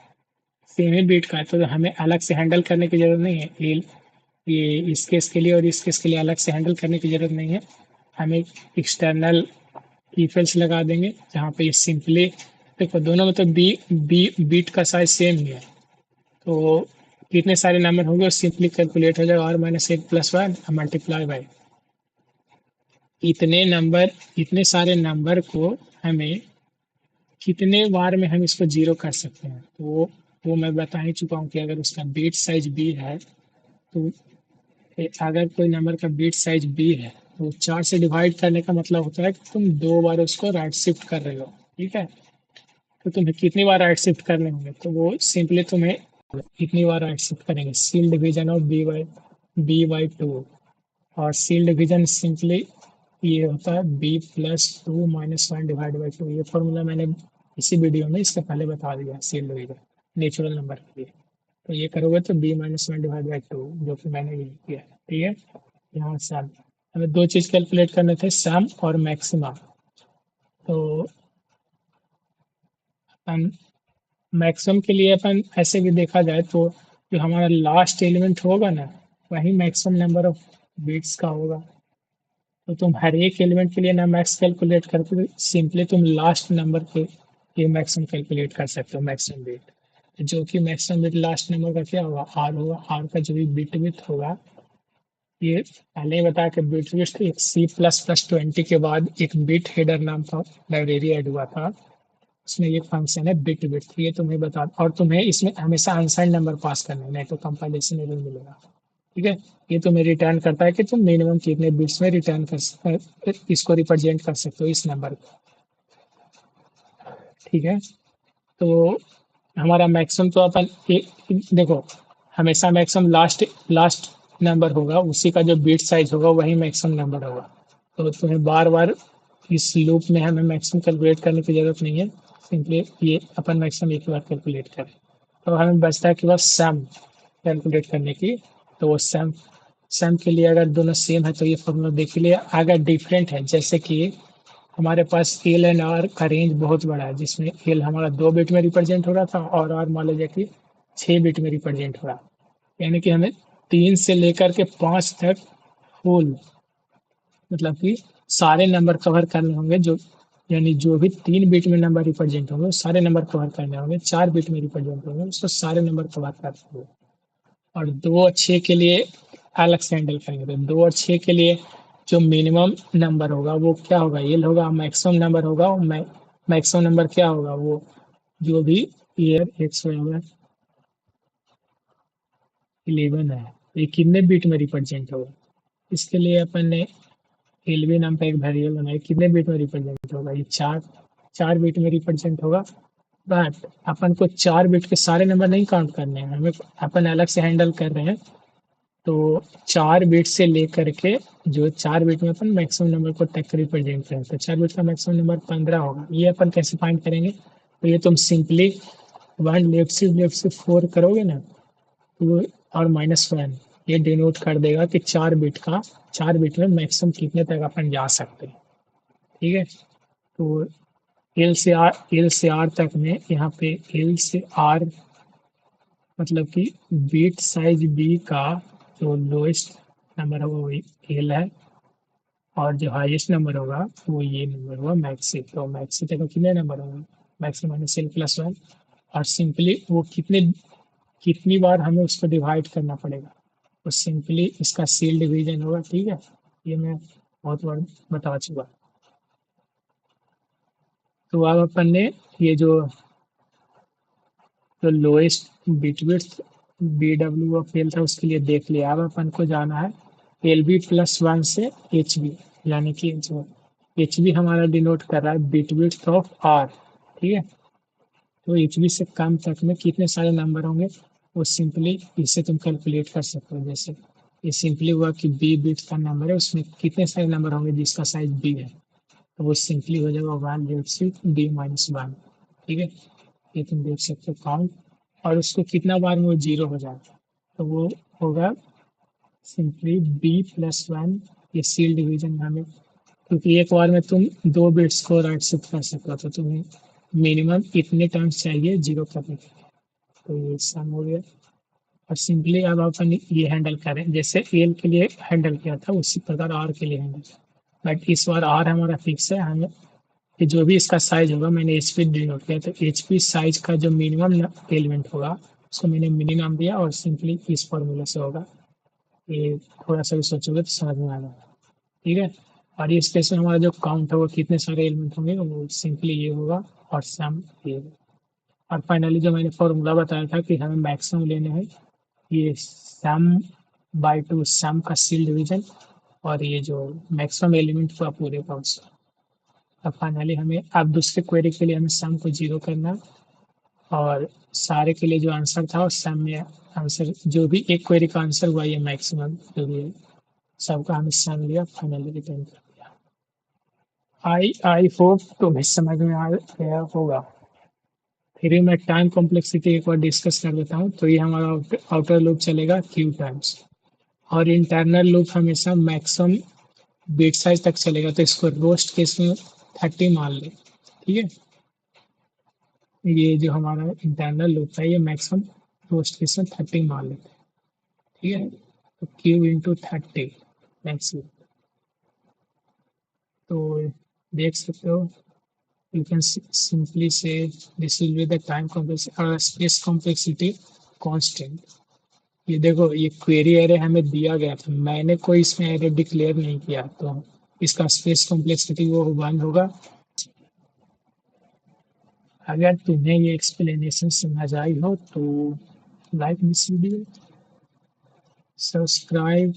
सेम ही बीट का है, तो हमें अलग से हैंडल करने की जरूरत नहीं है। ये इस केस के लिए और इस केस के लिए अलग से हैंडल करने की जरूरत नहीं है। हम एक एक्सटर्नल if else लगा देंगे जहाँ पे ये सिंपली, देखो दोनों में तो बी बी बीट का साइज सेम ही है, तो कितने सारे नंबर होंगे वो सिंपली कैलकुलेट हो जाएगा। और माइनस एक प्लस वन मल्टीप्लाई बाई इतने नंबर, इतने सारे नंबर को हमें कितने बार में हम इसको जीरो कर सकते हैं, तो वो मैं बता ही चुका हूँ कि अगर उसका बीट साइज बी है, तो अगर कोई नंबर का बीट साइज बी है तो 4 से डिवाइड करने का मतलब होता है कि तुम 2 बार उसको राइट शिफ्ट कर रहे हो। ठीक है, तो तुम्हें कितनी बार राइट शिफ्ट करने होंगे, तो वो सिंपली तुम्हें कितनी बार राइट शिफ्ट करेंगे, ceil division of B by two. और सील डिवीजन सिंपली ये होता है B plus two minus one divide by two. ये फॉर्मूला मैंने इसी वीडियो में इससे पहले बता दिया, सील डिवीजन नेचुरल नंबर के लिए। तो ये करोगे तो B minus one divide by two, जो कि मैंने ये किया है। ठीक है, यहाँ सम, हमें दो चीज़ कैलकुलेट करने थे, सम और मैक्सिमा। तो अपन मैक्सिमम के लिए अपन ऐसे भी देखा जाए तो जो हमारा लास्ट एलिमेंट होगा ना, वही मैक्सिमम नंबर ऑफ बिट्स का होगा। तो तुम हर एक एलिमेंट के लिए ना मैक्स कैलकुलेट करते हो, सिंपली तुम लास्ट नंबर के ये मैक्सिमम कैलकुलेट कर सकते हो, मैक्सिमम बिट। जो कि मैक्सिमम बिट लास्ट नंबर का क्या होगा, आर होगा। आर का जो भी बिट विथ होगा, ये पहले ही बताया कि बिट विथ एक सी प्लस प्लस 20 के बाद एक बिट हेडर नाम का लाइब्रेरी ऐड हुआ था, उसमें ये फंक्शन है बिट विड्थ। ये तुम्हें बता, और तुम्हें इसमें हमेशा अनसाइंड नंबर पास करना है, नहीं तो कंपाइलेशन एरर मिलेगा। ठीक है, ये तुम्हें रिटर्न करता है कि तुम मिनिमम कितने बिट्स में रिटर्न कर सकते, इसको रिप्रेजेंट कर सकते हो, इस नंबर को। ठीक है, तो हमारा मैक्सिमम तो अपन देखो, हमेशा मैक्सिमम लास्ट लास्ट नंबर होगा, उसी का जो बिट साइज होगा वही मैक्सिमम नंबर होगा। तो तुम्हें बार बार इस लूप में हमें मैक्सिमम कैलकुलेट करने की जरूरत नहीं है, सिंपली ये अपन मैक्सिमम एक बार कैलकुलेट करें। तो हमें बचता है कि बस सम कैलकुलेट करने की। तो वो सम, सम के लिए अगर दोनों सेम है तो ये फॉर्मूला देख लिए। अगर डिफरेंट है, जैसे कि हमारे पास एल एंड आर का रेंज बहुत बड़ा है, जिसमें एल हमारा 2 बिट में रिप्रेजेंट हो रहा था और आर मान लीजिए कि 6 बिट में रिप्रेजेंट हो रहा, यानी कि हमें 3 से लेकर के 5 तक फुल, मतलब कि सारे नंबर कवर करने होंगे, जो यानी जो भी 3 बिट में नंबर रिप्रेजेंट होंगे सारे नंबर कवर करने होंगे, 4 बिट में रिप्रेजेंट होंगे उसको सारे नंबर कवर करते होंगे। और 2 और 6 के लिए अलग से हैंडल करेंगे। तो 2 और 6 के लिए जो मिनिमम नंबर होगा वो क्या होगा, एल होगा। मैक्सिमम नंबर होगा, मैक्सिमम नंबर क्या होगा, वो जो भी ईयर 111 है, ये कितने बिट में रिप्रेजेंट होगा। इसके लिए अपन ने एल बी नाम का एक वेरिएबल बनाया, कितने बिट में रिप्रेजेंट होगा, ये 4 बिट में रिप्रेजेंट होगा। बट अपन को 4 बिट के सारे नंबर नहीं काउंट करने हैं, हमें अपन अलग से हैंडल कर रहे हैं। तो 4 बिट से लेकर के जो 4 बिट में अपन मैक्सिमम नंबर को तक रिप्रेजेंट करें, तो 4 बिट का मैक्सिमम नंबर 15 होगा। ये अपन कैसे फाइंड करेंगे, तो ये तुम सिंपली वन लेफ्ट से 4 करोगे ना, तो और -1 ये डिनोट कर देगा कि 4 बिट में मैक्सिमम कितने तक अपन जा सकते हैं। ठीक है, तो एल से आर तक में, यहाँ पे एल से आर मतलब कि बिट साइज बी का जो लोएस्ट नंबर होगा वो एल है, और जो हाईएस्ट नंबर होगा वो ये नंबर होगा मैक्सी। तो मैक्सी तक कितने नंबर होंगे, maxi minus L plus one. और सिंपली वो कितनी बार हमें उसको डिवाइड करना पड़ेगा, तो सिंपली इसका सील डिवीजन होगा। ठीक है, ये मैं बहुत बार बता चुका। तो अब अपन ने ये जो lowest bit width B W of L था उसके लिए देख लिया। अब अपन को जाना है एल बी प्लस वन से एच बी, यानी कि जो एच बी हमारा डिनोट कर रहा है बिट विड्थ ऑफ आर। ठीक है, तो एच बी से कम तक में कितने सारे नंबर होंगे, वो सिंपली इससे तुम कैलकुलेट कर सकते हो। जैसे ये सिंपली हुआ कि बी बिट का नंबर है, उसमें कितने सारे नंबर होंगे जिसका साइज बी है, तो वो सिंपली हो जाएगा 1 बी-1। ठीक है, ये तुम देख सकते हो काउंट। और उसको कितना बार में वो जीरो हो जाएगा, तो वो होगा सिंपली बी प्लस वन। ये सील डिवीजन हमें, क्योंकि एक बार में तुम 2 बिट्स को राइट शिफ्ट कर सकते हो, तो तुम्हें मिनिमम इतने टर्म्स चाहिए जीरो करने के लिए। तो ये सम हो गया। और सिंपली अब अपन ये हैंडल करें, जैसे एल के लिए हैंडल किया था उसी प्रकार आर के लिए हैंडल किया। बट इस बार आर हमारा फिक्स है, हमें कि जो भी इसका साइज होगा, मैंने एच पी डिनोट किया, तो एच पी साइज का जो मिनिमम एलिमेंट होगा उसको मैंने मिनी नाम दिया, और सिंपली इस फॉर्मूला से होगा। ये थोड़ा सा भी सोचोगे तो समझ में आ जाएगा। ठीक है। और इस केस में हमारा जो काउंट है वो कितने सारे एलिमेंट होंगे, वो सिंपली ये होगा, और सम ये होगा। और फाइनली जो मैंने फॉर्मूला बताया था कि हमें मैक्सिमम लेने हैं, ये सम बाय टू सम का सील डिवीजन, और ये जो मैक्सिमम एलिमेंट हुआ पूरे का उसका। अब फाइनली हमें अब दूसरे क्वेरी के लिए हमें सम को जीरो करना, और सारे के लिए जो आंसर था उस सम में आंसर जो भी एक क्वेरी का आंसर हुआ, ये मैक्सिमम जो भी है सबका हमें सम लिया, फाइनली रिटर्न कर दिया। आई होप तुम्हें समझ में आ गया होगा। फिर मैं टाइम कॉम्प्लेक्सिटी एक बार डिस्कस कर लेता हूँ। तो ये हमारा आउटर लूप चलेगा क्यू टाइम्स, और इंटरनल लूप हमेशा मैक्सिमम बिट साइज तक चलेगा, तो इसको रोस्ट केस में 30 मान ले। ठीक है। ये जो हमारा इंटरनल लूप है ये मैक्सिमम रोस्ट केस में 30 मान लेते हैं। ठीक है। तो क्यू इंटू 30 मैक्सिमम। तो देख सकते हो, you can simply say this will be the time complexity or space complexity constant। ये देखो, ये क्वेरी एरे हमें दिया गया था, मैंने कोई इसमें एरे डिक्लेयर नहीं किया, तो इसका स्पेस कॉम्प्लेक्सिटी वो वन होगा। अगर तुम्हें ये एक्सप्लेनेशन समझ आई हो तो लाइक दिस वीडियो, सब्सक्राइब,